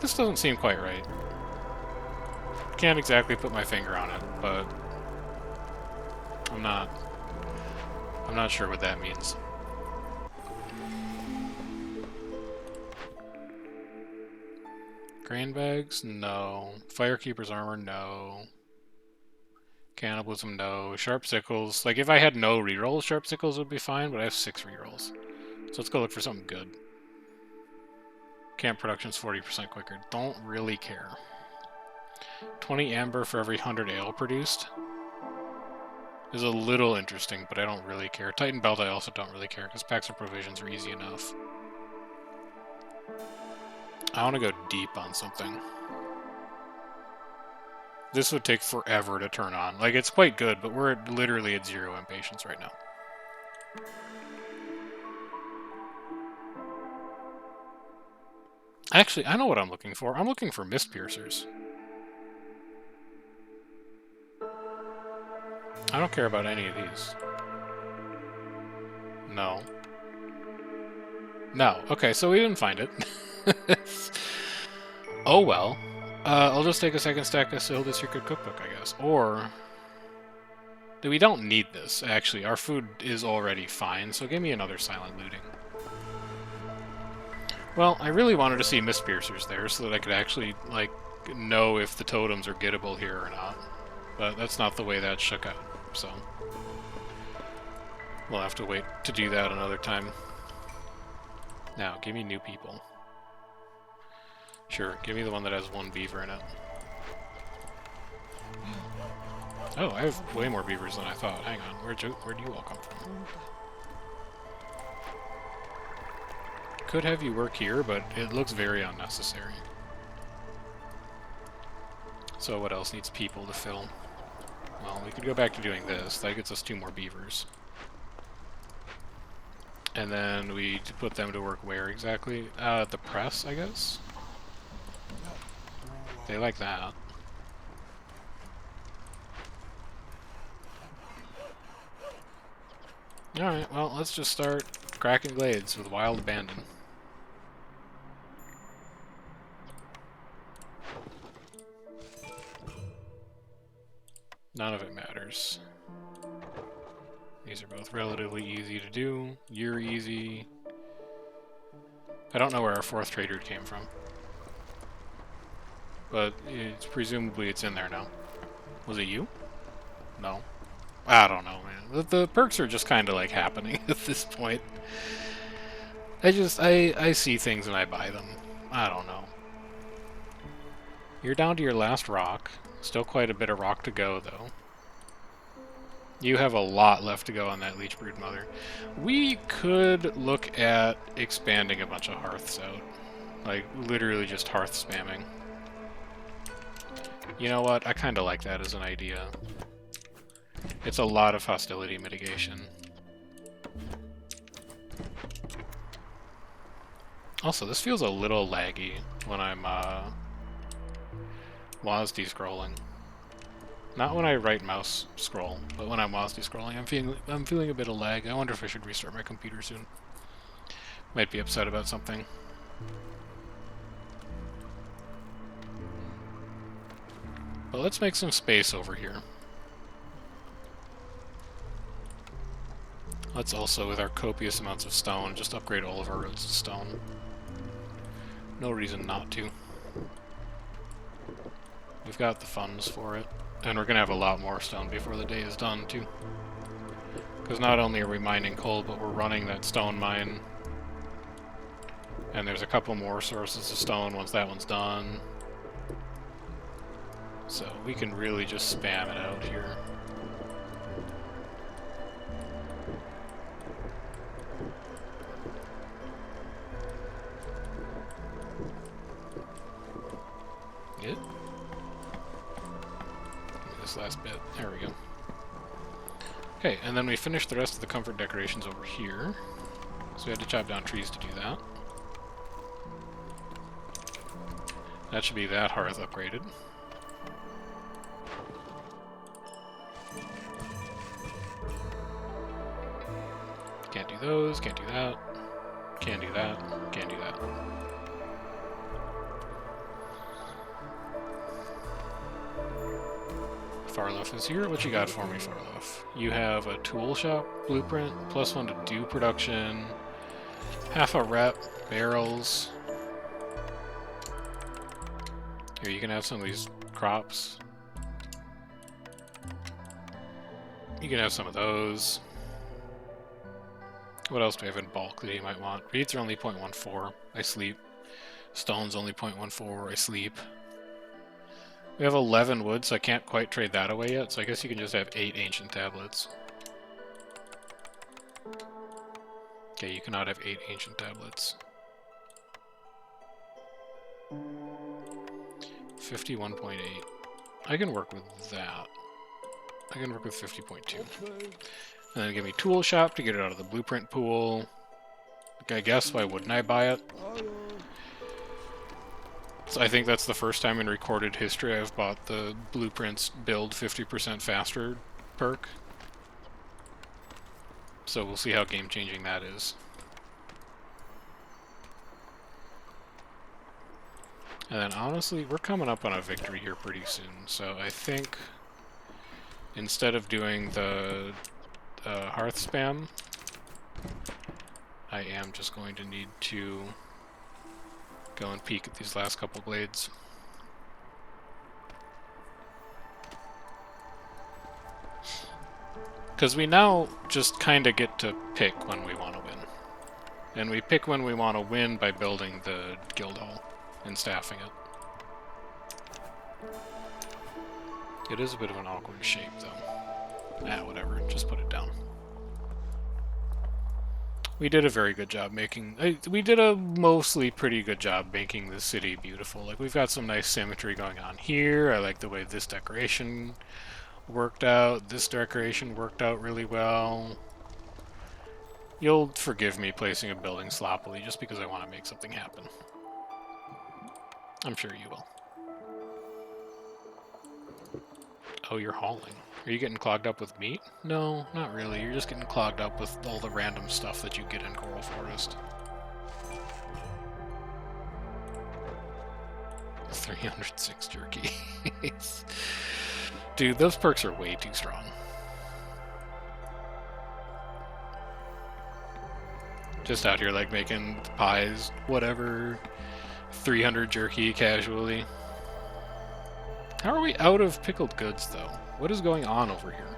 This doesn't seem quite right. Can't exactly put my finger on it, but I'm not sure what that means. Grain bags? No. Firekeeper's armor? No. Cannibalism? No. Sharp sickles. Like, if I had no rerolls, sharp sickles would be fine, but I have 6 rerolls. So let's go look for something good. Camp production's 40% quicker. Don't really care. 20 amber for every 100 ale produced is a little interesting, but I don't really care. Titan belt I also don't really care, because packs of provisions are easy enough. I want to go deep on something. This would take forever to turn on. Like, it's quite good, but we're literally at 0 impatience right now. Actually, I know what I'm looking for. I'm looking for mist piercers. I don't care about any of these. No. No. Okay, so we didn't find it. Oh well. I'll just take a second stack of Silda Secret Cookbook, I guess. Or... we don't need this, actually. Our food is already fine, so give me another silent looting. Well, I really wanted to see Mist Piercers there, so that I could actually, like, know if the totems are gettable here or not. But that's not the way that shook out, so... we'll have to wait to do that another time. Now, give me new people. Sure, give me the one that has 1 beaver in it. Oh, I have way more beavers than I thought. Hang on, where'd you all come from? Could have you work here, but it looks very unnecessary. So what else needs people to fill? Well, we could go back to doing this. That gets us 2 more beavers. And then we put them to work where exactly? The press, I guess? They like that. Alright, well, let's just start cracking glades with Wild Abandon. None of it matters. These are both relatively easy to do. You're easy. I don't know where our 4th trader came from. But presumably it's in there now. Was it you? No. I don't know, man. The perks are just kind of like happening at this point. I see things and I buy them. I don't know. You're down to your last rock. Still quite a bit of rock to go, though. You have a lot left to go on that Leech Brood Mother. We could look at expanding a bunch of hearths out. Like, literally just hearth spamming. You know what? I kind of like that as an idea. It's a lot of hostility mitigation. Also, this feels a little laggy when I'm, WASD scrolling. Not when I right mouse scroll, but when I'm WASD scrolling, I'm feeling a bit of lag. I wonder if I should restart my computer soon. Might be upset about something. But let's make some space over here. Let's also, with our copious amounts of stone, just upgrade all of our roads to stone. No reason not to. We've got the funds for it. And we're going to have a lot more stone before the day is done, too. Because not only are we mining coal, but we're running that stone mine. And there's a couple more sources of stone once that one's done. So we can really just spam it out here. Good. This last bit. There we go. Okay, and then we finished the rest of the comfort decorations over here. So we had to chop down trees to do that. That should be that hearth upgraded. Can't do those, can't do that. Can't do that, can't do that. Farloaf is here. What you got for me, Farloaf? You have a tool shop blueprint, +1 to do production, half a rep, barrels. Here, you can have some of these crops. You can have some of those. What else do we have in bulk that you might want? Reeds are only 0.14. I sleep. Stone's only 0.14. I sleep. We have 11 wood, so I can't quite trade that away yet, so I guess you can just have 8 ancient tablets. Okay, you cannot have 8 ancient tablets. 51.8. I can work with that. I can work with 50.2. And then give me tool shop to get it out of the blueprint pool. I guess why wouldn't I buy it? So I think that's the first time in recorded history I've bought the blueprints build 50% faster perk. So we'll see how game-changing that is. And then honestly, we're coming up on a victory here pretty soon, so I think instead of doing the hearth spam, I am just going to need to go and peek at these last couple blades. Because we now just kind of get to pick when we want to win. And we pick when we want to win by building the guild hall and staffing it. It is a bit of an awkward shape, though. Whatever. Just put it down. We did a very good job making... we did a mostly pretty good job making the city beautiful. Like, we've got some nice symmetry going on here. I like the way this decoration worked out. This decoration worked out really well. You'll forgive me placing a building sloppily just because I want to make something happen. I'm sure you will. Oh, you're hauling. Are you getting clogged up with meat? No, not really. You're just getting clogged up with all the random stuff that you get in Coral Forest. 306 jerky. Dude, those perks are way too strong. Just out here, like, making pies, whatever. 300 jerky casually. How are we out of pickled goods, though? What is going on over here?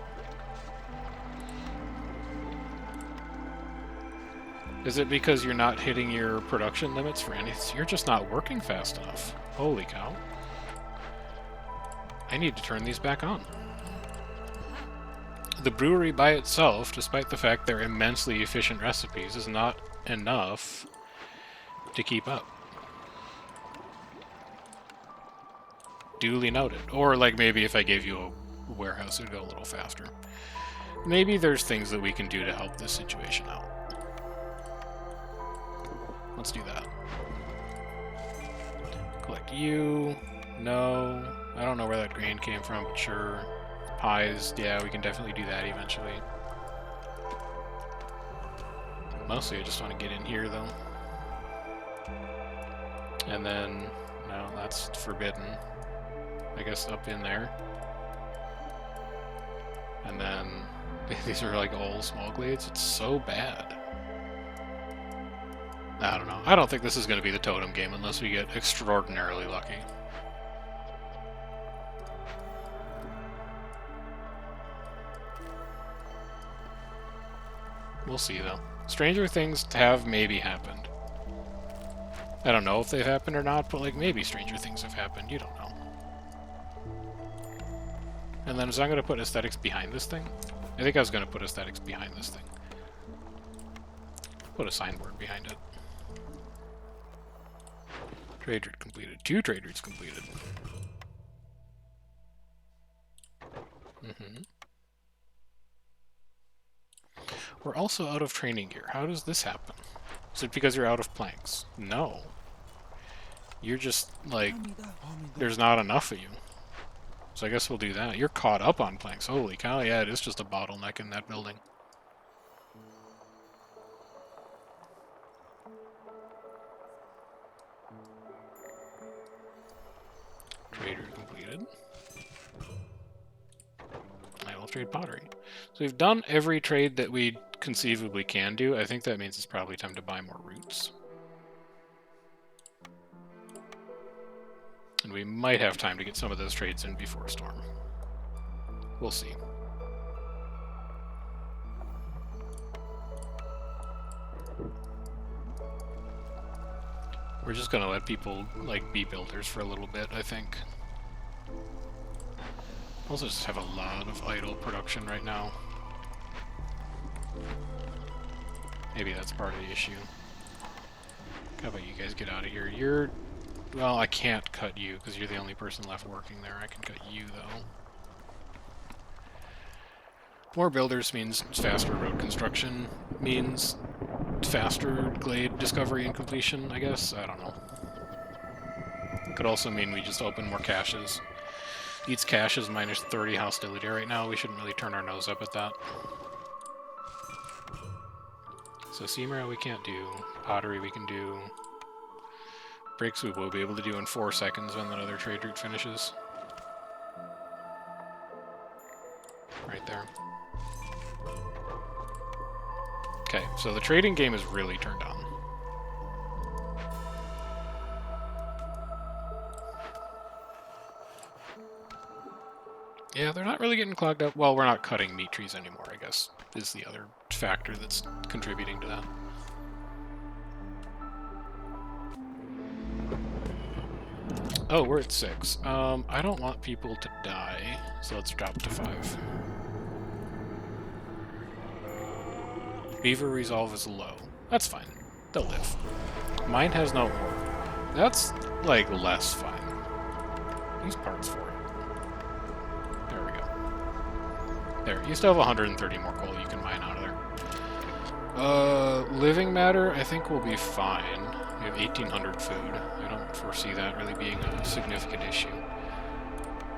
Is it because you're not hitting your production limits for anything? You're just not working fast enough. Holy cow. I need to turn these back on. The brewery by itself, despite the fact they're immensely efficient recipes, is not enough to keep up. Duly noted. Or, like, maybe if I gave you a warehouse, it would go a little faster. Maybe there's things that we can do to help this situation out. Let's do that. Collect you. No. I don't know where that grain came from, but sure. Pies. Yeah, we can definitely do that eventually. Mostly I just want to get in here, though. And then... no, that's forbidden. I guess up in there. And then... these are like all small glades. It's so bad. I don't know. I don't think this is going to be the totem game unless we get extraordinarily lucky. We'll see, though. Stranger things have maybe happened. I don't know if they've happened or not, but like maybe stranger things have happened. You don't know. And then was I going to put aesthetics behind this thing? I think I was going to put aesthetics behind this thing. Put a signboard behind it. Trade route completed. 2 trade routes completed. We're also out of training gear. How does this happen? Is it because you're out of planks? No. You're just, like, there's not enough of you. So I guess we'll do that. You're caught up on planks. Holy cow, yeah, it is just a bottleneck in that building. Trader completed. I will trade pottery. So we've done every trade that we conceivably can do. I think that means it's probably time to buy more roots. And we might have time to get some of those trades in before Storm. We'll see. We're just gonna let people, like, be builders for a little bit, I think. Also just have a lot of idle production right now. Maybe that's part of the issue. How about you guys get out of here? You're... well, I can't cut you, because you're the only person left working there. I can cut you, though. More builders means faster road construction, means faster glade discovery and completion, I guess? I don't know. Could also mean we just open more caches. Each cache is minus 30 hostility right now. We shouldn't really turn our nose up at that. So Seamara we can't do. Pottery we can do. Breaks we will be able to do in 4 seconds when that other trade route finishes. Right there. Okay, so the trading game is really turned on. Yeah, they're not really getting clogged up. Well, we're not cutting meat trees anymore, I guess, is the other factor that's contributing to that. Oh, we're at 6. I don't want people to die, so let's drop to 5. Beaver resolve is low. That's fine. They'll live. Mine has no ore. That's, like, less fine. Use parts for it. There we go. There, you still have 130 more coal you can mine out of there. Living matter, I think we'll be fine. We have 1,800 food. I don't foresee that really being a significant issue.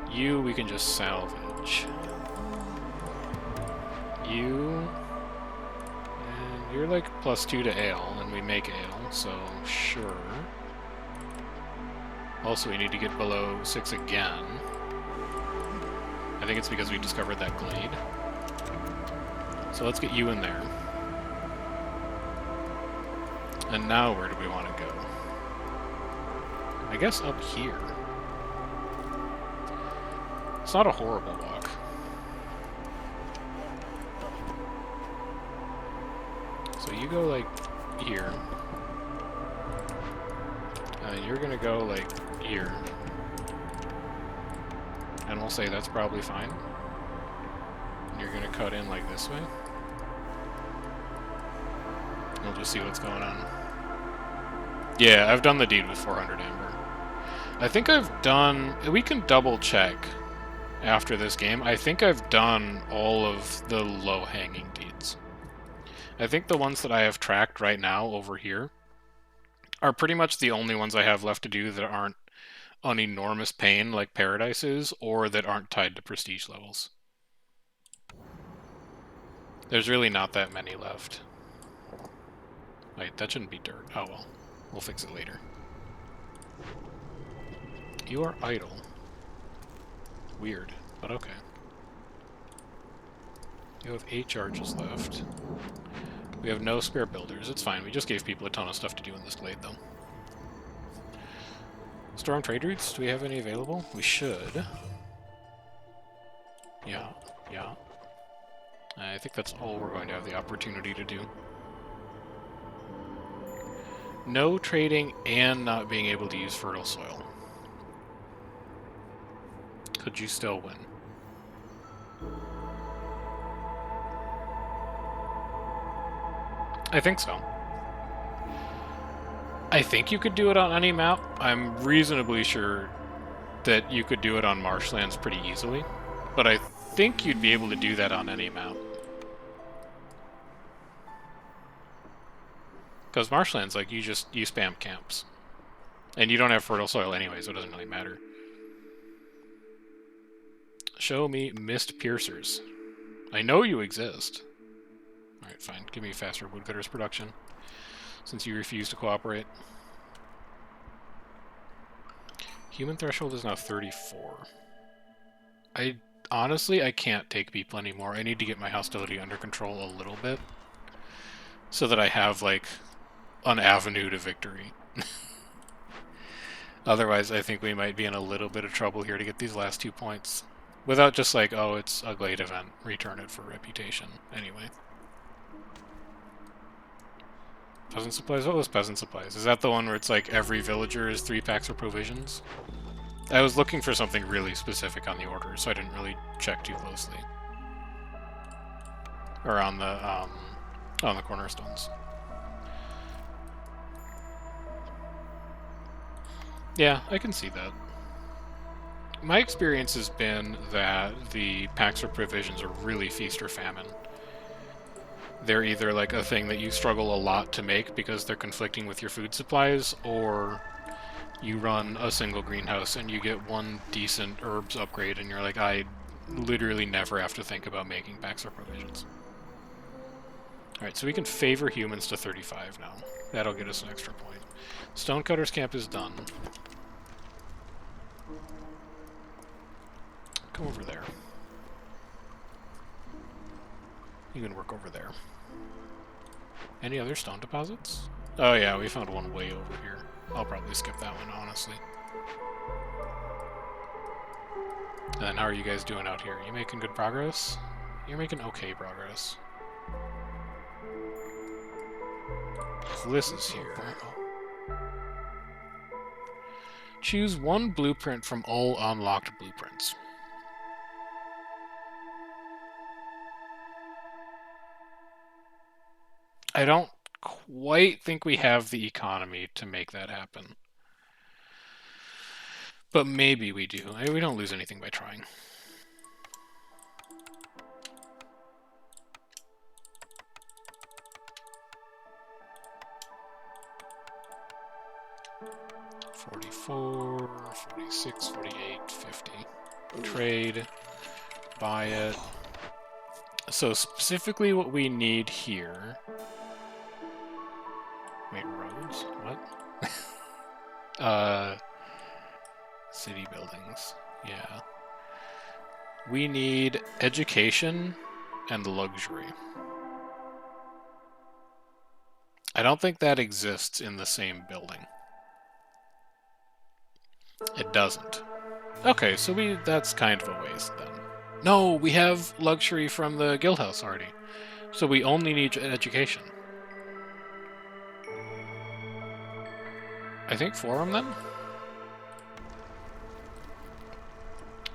You, we can just salvage. You... and you're like +2 to ale, and we make ale, so sure. Also, we need to get below 6 again. I think it's because we discovered that glade. So let's get you in there. And now where do we want to go? I guess up here. It's not a horrible walk. So you go like here. And you're gonna go, like, here. And we'll say that's probably fine. And you're gonna cut in, like, this way. We'll just see what's going on. Yeah, I've done the deed with 400 amber. I think I've done... We can double check after this game. I think I've done all of the low-hanging deeds. I think the ones that I have tracked right now over here are pretty much the only ones I have left to do that aren't an enormous pain like Paradise is, or that aren't tied to prestige levels. There's really not that many left. Wait, that shouldn't be dirt. Oh well. We'll fix it later. You are idle. Weird, but okay. You have 8 charges left. We have no spare builders. It's fine. We just gave people a ton of stuff to do in this glade, though. Storm trade routes? Do we have any available? We should. Yeah. I think that's all we're going to have the opportunity to do. No trading and not being able to use fertile soil. Could you still win? I think so. I think you could do it on any map. I'm reasonably sure that you could do it on marshlands pretty easily. But I think you'd be able to do that on any map. Because marshlands, like, you spam camps. And you don't have fertile soil anyway, so it doesn't really matter. Show me mist piercers. I know you exist. Alright, fine. Give me faster woodcutters production, since you refuse to cooperate. Human threshold is now 34. Honestly, I can't take people anymore. I need to get my hostility under control a little bit, so that I have, like, an avenue to victory. Otherwise, I think we might be in a little bit of trouble here to get these last 2 points. Without just like, oh, it's a glade event, return it for reputation. Anyway. Peasant supplies? What was peasant supplies? Is that the one where it's like every villager is 3 packs of provisions? I was looking for something really specific on the order, so I didn't really check too closely. Or on the cornerstones. Yeah, I can see that. My experience has been that the packs of provisions are really feast or famine. They're either like a thing that you struggle a lot to make because they're conflicting with your food supplies, or you run a single greenhouse and you get one decent herbs upgrade and you're like, I literally never have to think about making packs of provisions. Alright, so we can favor humans to 35 now. That'll get us an extra point. Stonecutter's camp is done. Come over there. You can work over there. Any other stone deposits? Oh yeah, we found one way over here. I'll probably skip that one, honestly. And then how are you guys doing out here? You making good progress? You're making okay progress. This is here. Choose one blueprint from all unlocked blueprints. I don't quite think we have the economy to make that happen. But maybe we do. We don't lose anything by trying. $44, $46, $48, $50. Trade. Buy it. So specifically what we need here... Wait, roads? What? City buildings. Yeah. We need education and luxury. I don't think that exists in the same building. It doesn't. Okay, so that's kind of a waste then. No, we have luxury from the guild house already. So we only need education. I think forum then?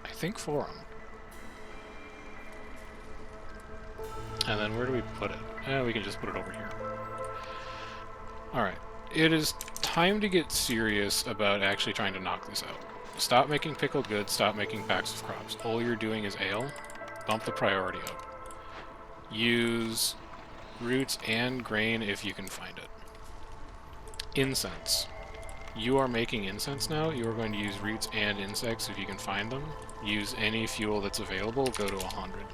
I think forum. And then where do we put it? We can just put it over here. Alright. It is time to get serious about actually trying to knock this out. Stop making pickled goods, stop making packs of crops. All you're doing is ale. Bump the priority up. Use roots and grain if you can find it. Incense. You are making incense now. You are going to use roots and insects if you can find them. Use any fuel that's available. Go to 100.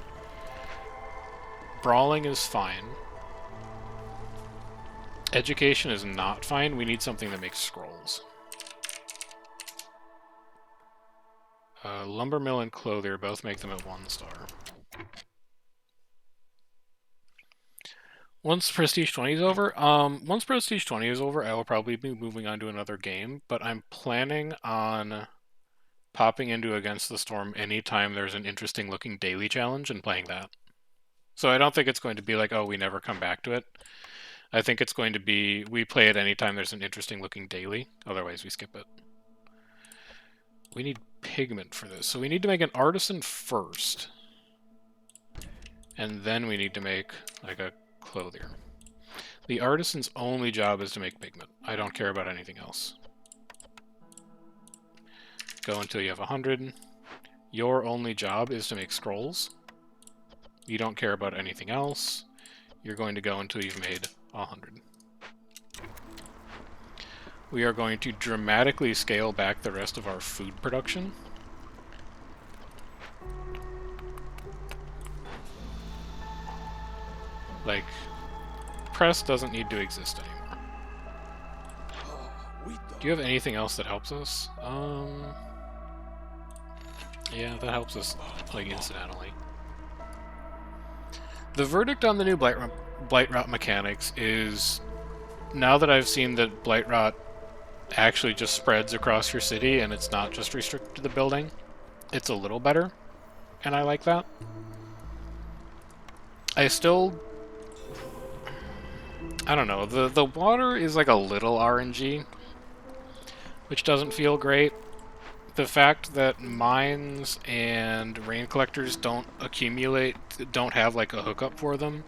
Brawling is fine. Education is not fine. We need something that makes scrolls. Lumber mill and clothier both make them at 1 star. Once Prestige 20 is over, once Prestige 20 is over, I will probably be moving on to another game, but I'm planning on popping into Against the Storm anytime there's an interesting looking daily challenge and playing that. So I don't think it's going to be like, oh, we never come back to it. I think it's going to be, we play it anytime there's an interesting looking daily, otherwise we skip it. We need pigment for this, so we need to make an artisan first. And then we need to make, like, a clothier. The artisan's only job is to make pigment. I don't care about anything else. Go until you have 100. Your only job is to make scrolls. You don't care about anything else. You're going to go until you've made 100. We are going to dramatically scale back the rest of our food production. Like, press doesn't need to exist anymore. Do you have anything else that helps us? Yeah, that helps us, like, incidentally. The verdict on the new Blightrot mechanics is, now that I've seen that Blightrot actually just spreads across your city and it's not just restricted to the building, it's a little better, and I like that. I don't know, the water is like a little RNG, which doesn't feel great. The fact that mines and rain collectors don't have like a hookup for them,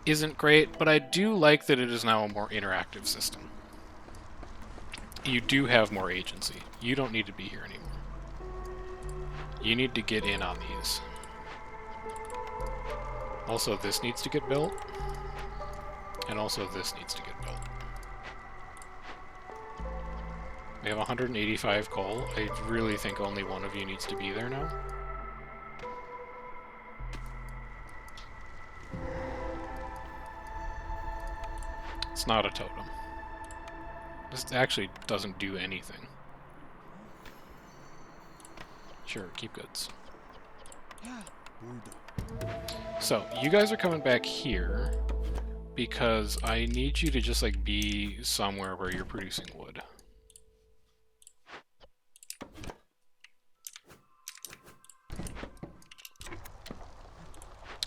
isn't great, but I do like that it is now a more interactive system. You do have more agency. You don't need to be here anymore. You need to get in on these. Also, this needs to get built. And also this needs to get built. We have 185 coal. I really think only one of you needs to be there now. It's not a totem. This actually doesn't do anything. Sure, keep goods. So, you guys are coming back here because I need you to just like be somewhere where you're producing wood.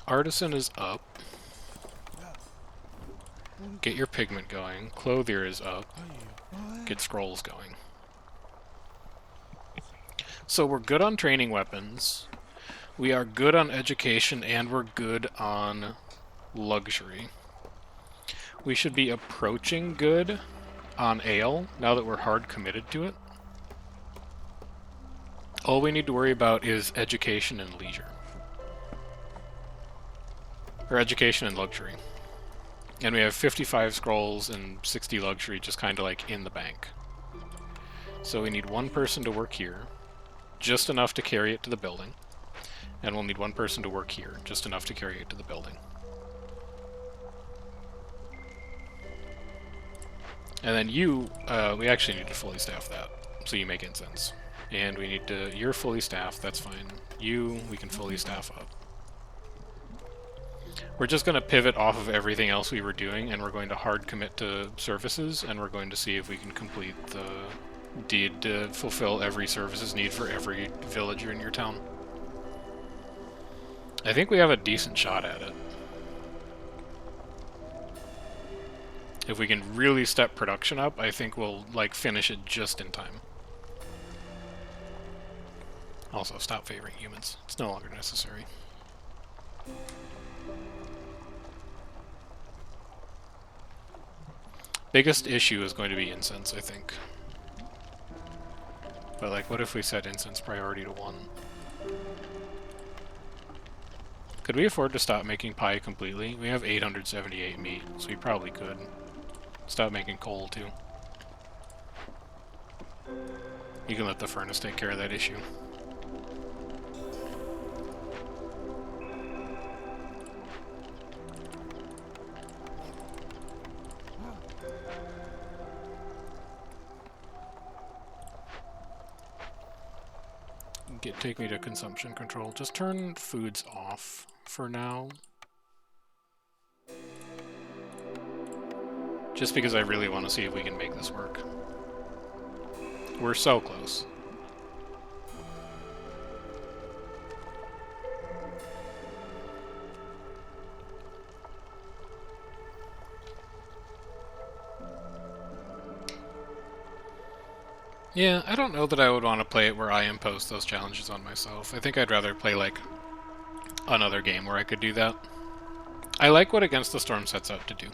Artisan is up. Get your pigment going. Clothier is up. Get scrolls going. So we're good on training weapons. We are good on education, and we're good on luxury. We should be approaching good on ale, now that we're hard committed to it. All we need to worry about is education and leisure. Or education and luxury. And we have 55 scrolls and 60 luxury just kind of like in the bank. So we need one person to work here, just enough to carry it to the building. And we'll need one person to work here, just enough to carry it to the building. And then you, we actually need to fully staff that, so you make incense. And we need to, you're fully staffed, that's fine. You, we can fully staff up. We're just going to pivot off of everything else we were doing, and we're going to hard commit to services, and we're going to see if we can complete the deed to fulfill every services need for every villager in your town. I think we have a decent shot at it. If we can really step production up, I think we'll, like, finish it just in time. Also, stop favoring humans. It's no longer necessary. Biggest issue is going to be incense, I think. But, like, what if we set incense priority to 1? Could we afford to stop making pie completely? We have 878 meat, so we probably could. Stop making coal, too. You can let the furnace take care of that issue. Take me to consumption control. Just turn foods off for now. Just because I really want to see if we can make this work. We're so close. Yeah, I don't know that I would want to play it where I impose those challenges on myself. I think I'd rather play, like, another game where I could do that. I like what Against the Storm sets out to do.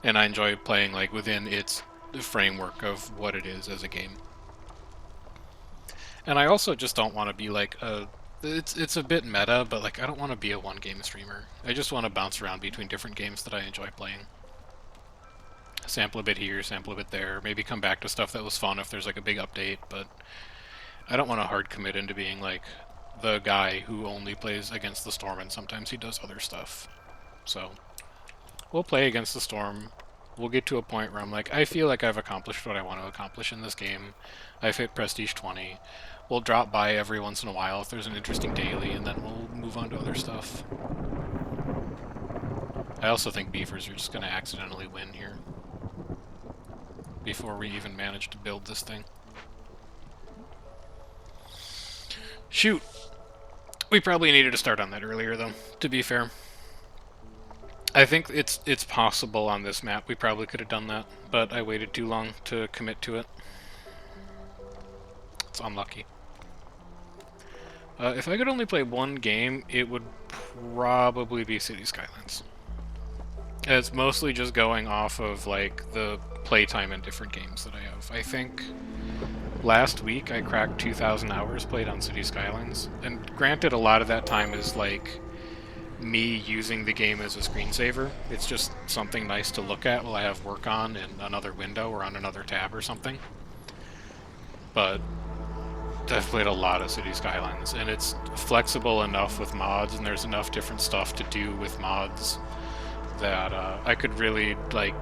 And I enjoy playing, like, within its framework of what it is as a game. And I also just don't want to be, like, it's a bit meta, but, like, I don't want to be a one-game streamer. I just want to bounce around between different games that I enjoy playing. Sample a bit here, sample a bit there, maybe come back to stuff that was fun if there's like a big update, but I don't want to hard commit into being like the guy who only plays Against the Storm and sometimes he does other stuff. So we'll play Against the Storm. We'll get to a point where I'm like, I feel like I've accomplished what I want to accomplish in this game. I've hit Prestige 20. We'll drop by every once in a while if there's an interesting daily, and then we'll move on to other stuff. I also think beavers are just going to accidentally win here before we even manage to build this thing. Shoot! We probably needed to start on that earlier, though, to be fair. I think it's possible on this map we probably could have done that, but I waited too long to commit to it. It's unlucky. If I could only play one game, it would probably be City Skylines. It's mostly just going off of, like, the playtime in different games that I have. I think last week I cracked 2,000 hours played on City Skylines. And granted, a lot of that time is, like, me using the game as a screensaver. It's just something nice to look at while I have work on in another window or on another tab or something. But I've played a lot of City Skylines, and it's flexible enough with mods, and there's enough different stuff to do with mods that I could really, like,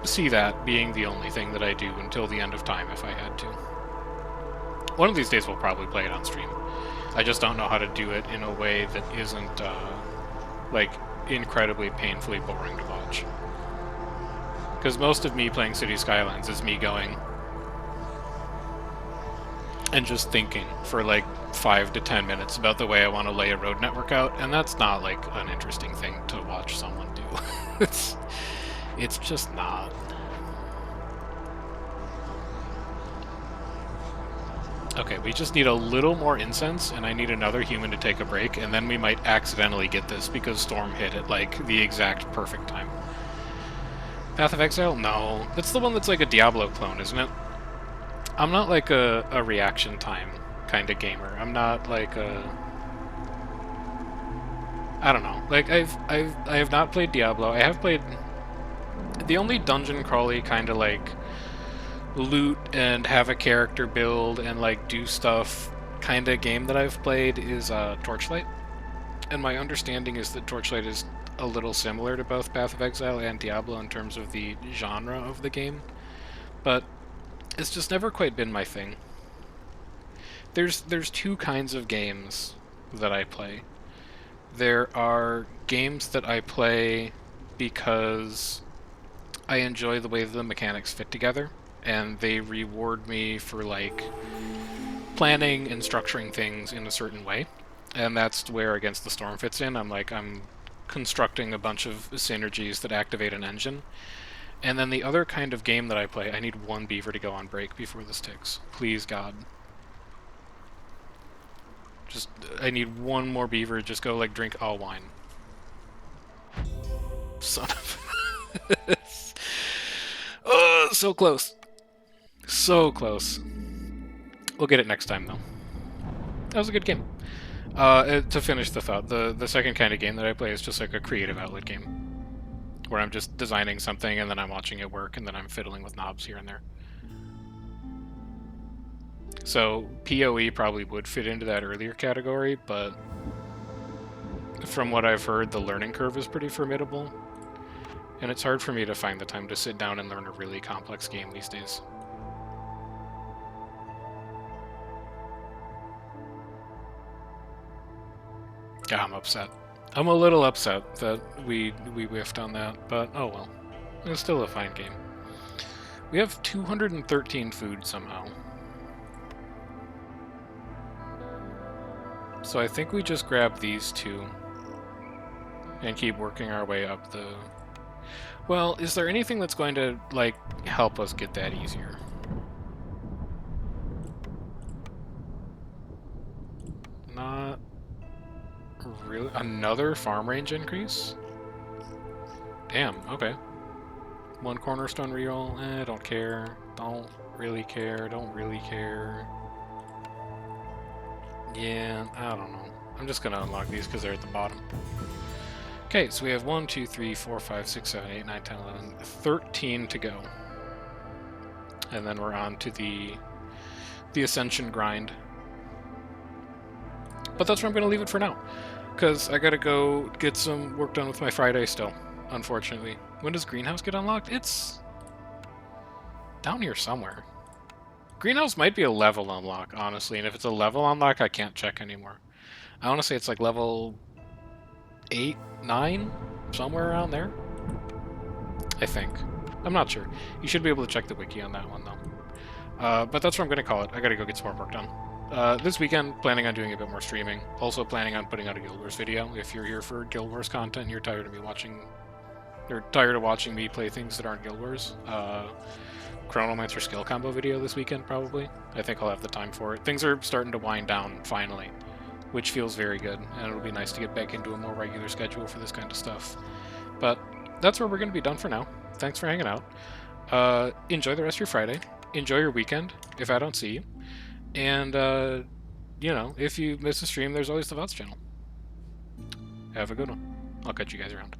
see that being the only thing that I do until the end of time if I had to. One of these days we'll probably play it on stream. I just don't know how to do it in a way that isn't, like, incredibly painfully boring to watch. Because most of me playing City Skylines is me going and just thinking for, like, 5 to 10 minutes about the way I want to lay a road network out, and that's not, like, an interesting thing to watch someone do. It's just not. Okay, we just need a little more incense, and I need another human to take a break, and then we might accidentally get this because Storm hit at, like, the exact perfect time. Path of Exile? No. That's the one that's like a Diablo clone, isn't it? I'm not like a reaction time kind of gamer. I'm not like a... I don't know. Like, I have not played Diablo. I have played... The only dungeon crawly kind of like loot and have a character build and like do stuff kind of game that I've played is Torchlight. And my understanding is that Torchlight is a little similar to both Path of Exile and Diablo in terms of the genre of the game. But it's just never quite been my thing. There's two kinds of games that I play. There are games that I play because I enjoy the way the mechanics fit together, and they reward me for, like, planning and structuring things in a certain way. And that's where Against the Storm fits in. I'm constructing a bunch of synergies that activate an engine. And then the other kind of game that I play, I need one beaver to go on break before this ticks. Please, God. Just, I need one more beaver, just go, like, drink all wine. Son of... Oh, so close. So close. We'll get it next time, though. That was a good game. To finish the thought, the second kind of game that I play is just like a creative outlet game, where I'm just designing something and then I'm watching it work and then I'm fiddling with knobs here and there. So PoE probably would fit into that earlier category, but from what I've heard, the learning curve is pretty formidable, and it's hard for me to find the time to sit down and learn a really complex game these days. Yeah, I'm upset. I'm a little upset that we whiffed on that, but oh well. It's still a fine game. We have 213 food somehow. So I think we just grab these two and keep working our way up the... Well, is there anything that's going to, like, help us get that easier? Not really. Another farm range increase? Damn, okay. One cornerstone reroll, don't care. Don't really care, don't really care. Yeah, I don't know. I'm just gonna unlock these because they're at the bottom. Okay, so we have 1, 2, 3, 4, 5, 6, 7, 8, 9, 10, 11, 13 to go. And then we're on to the Ascension grind. But that's where I'm going to leave it for now, because I got to go get some work done with my Friday still, unfortunately. When does Greenhouse get unlocked? It's down here somewhere. Greenhouse might be a level unlock, honestly, and if it's a level unlock, I can't check anymore. I want to say it's like level 8, 9, somewhere around there. I think. I'm not sure. You should be able to check the wiki on that one, though. But that's what I'm going to call it. I got to go get some more work done. This weekend, planning on doing a bit more streaming. Also planning on putting out a Guild Wars video. If you're here for Guild Wars content and you're tired of me watching... You're tired of watching me play things that aren't Guild Wars, Chronomancer skill combo video this weekend, probably. I think I'll have the time for it. Things are starting to wind down, finally, which feels very good, and it'll be nice to get back into a more regular schedule for this kind of stuff. But that's where we're going to be done for now. Thanks for hanging out. Enjoy the rest of your Friday. Enjoy your weekend, if I don't see you. And, you know, if you miss a stream, there's always the VODs channel. Have a good one. I'll catch you guys around.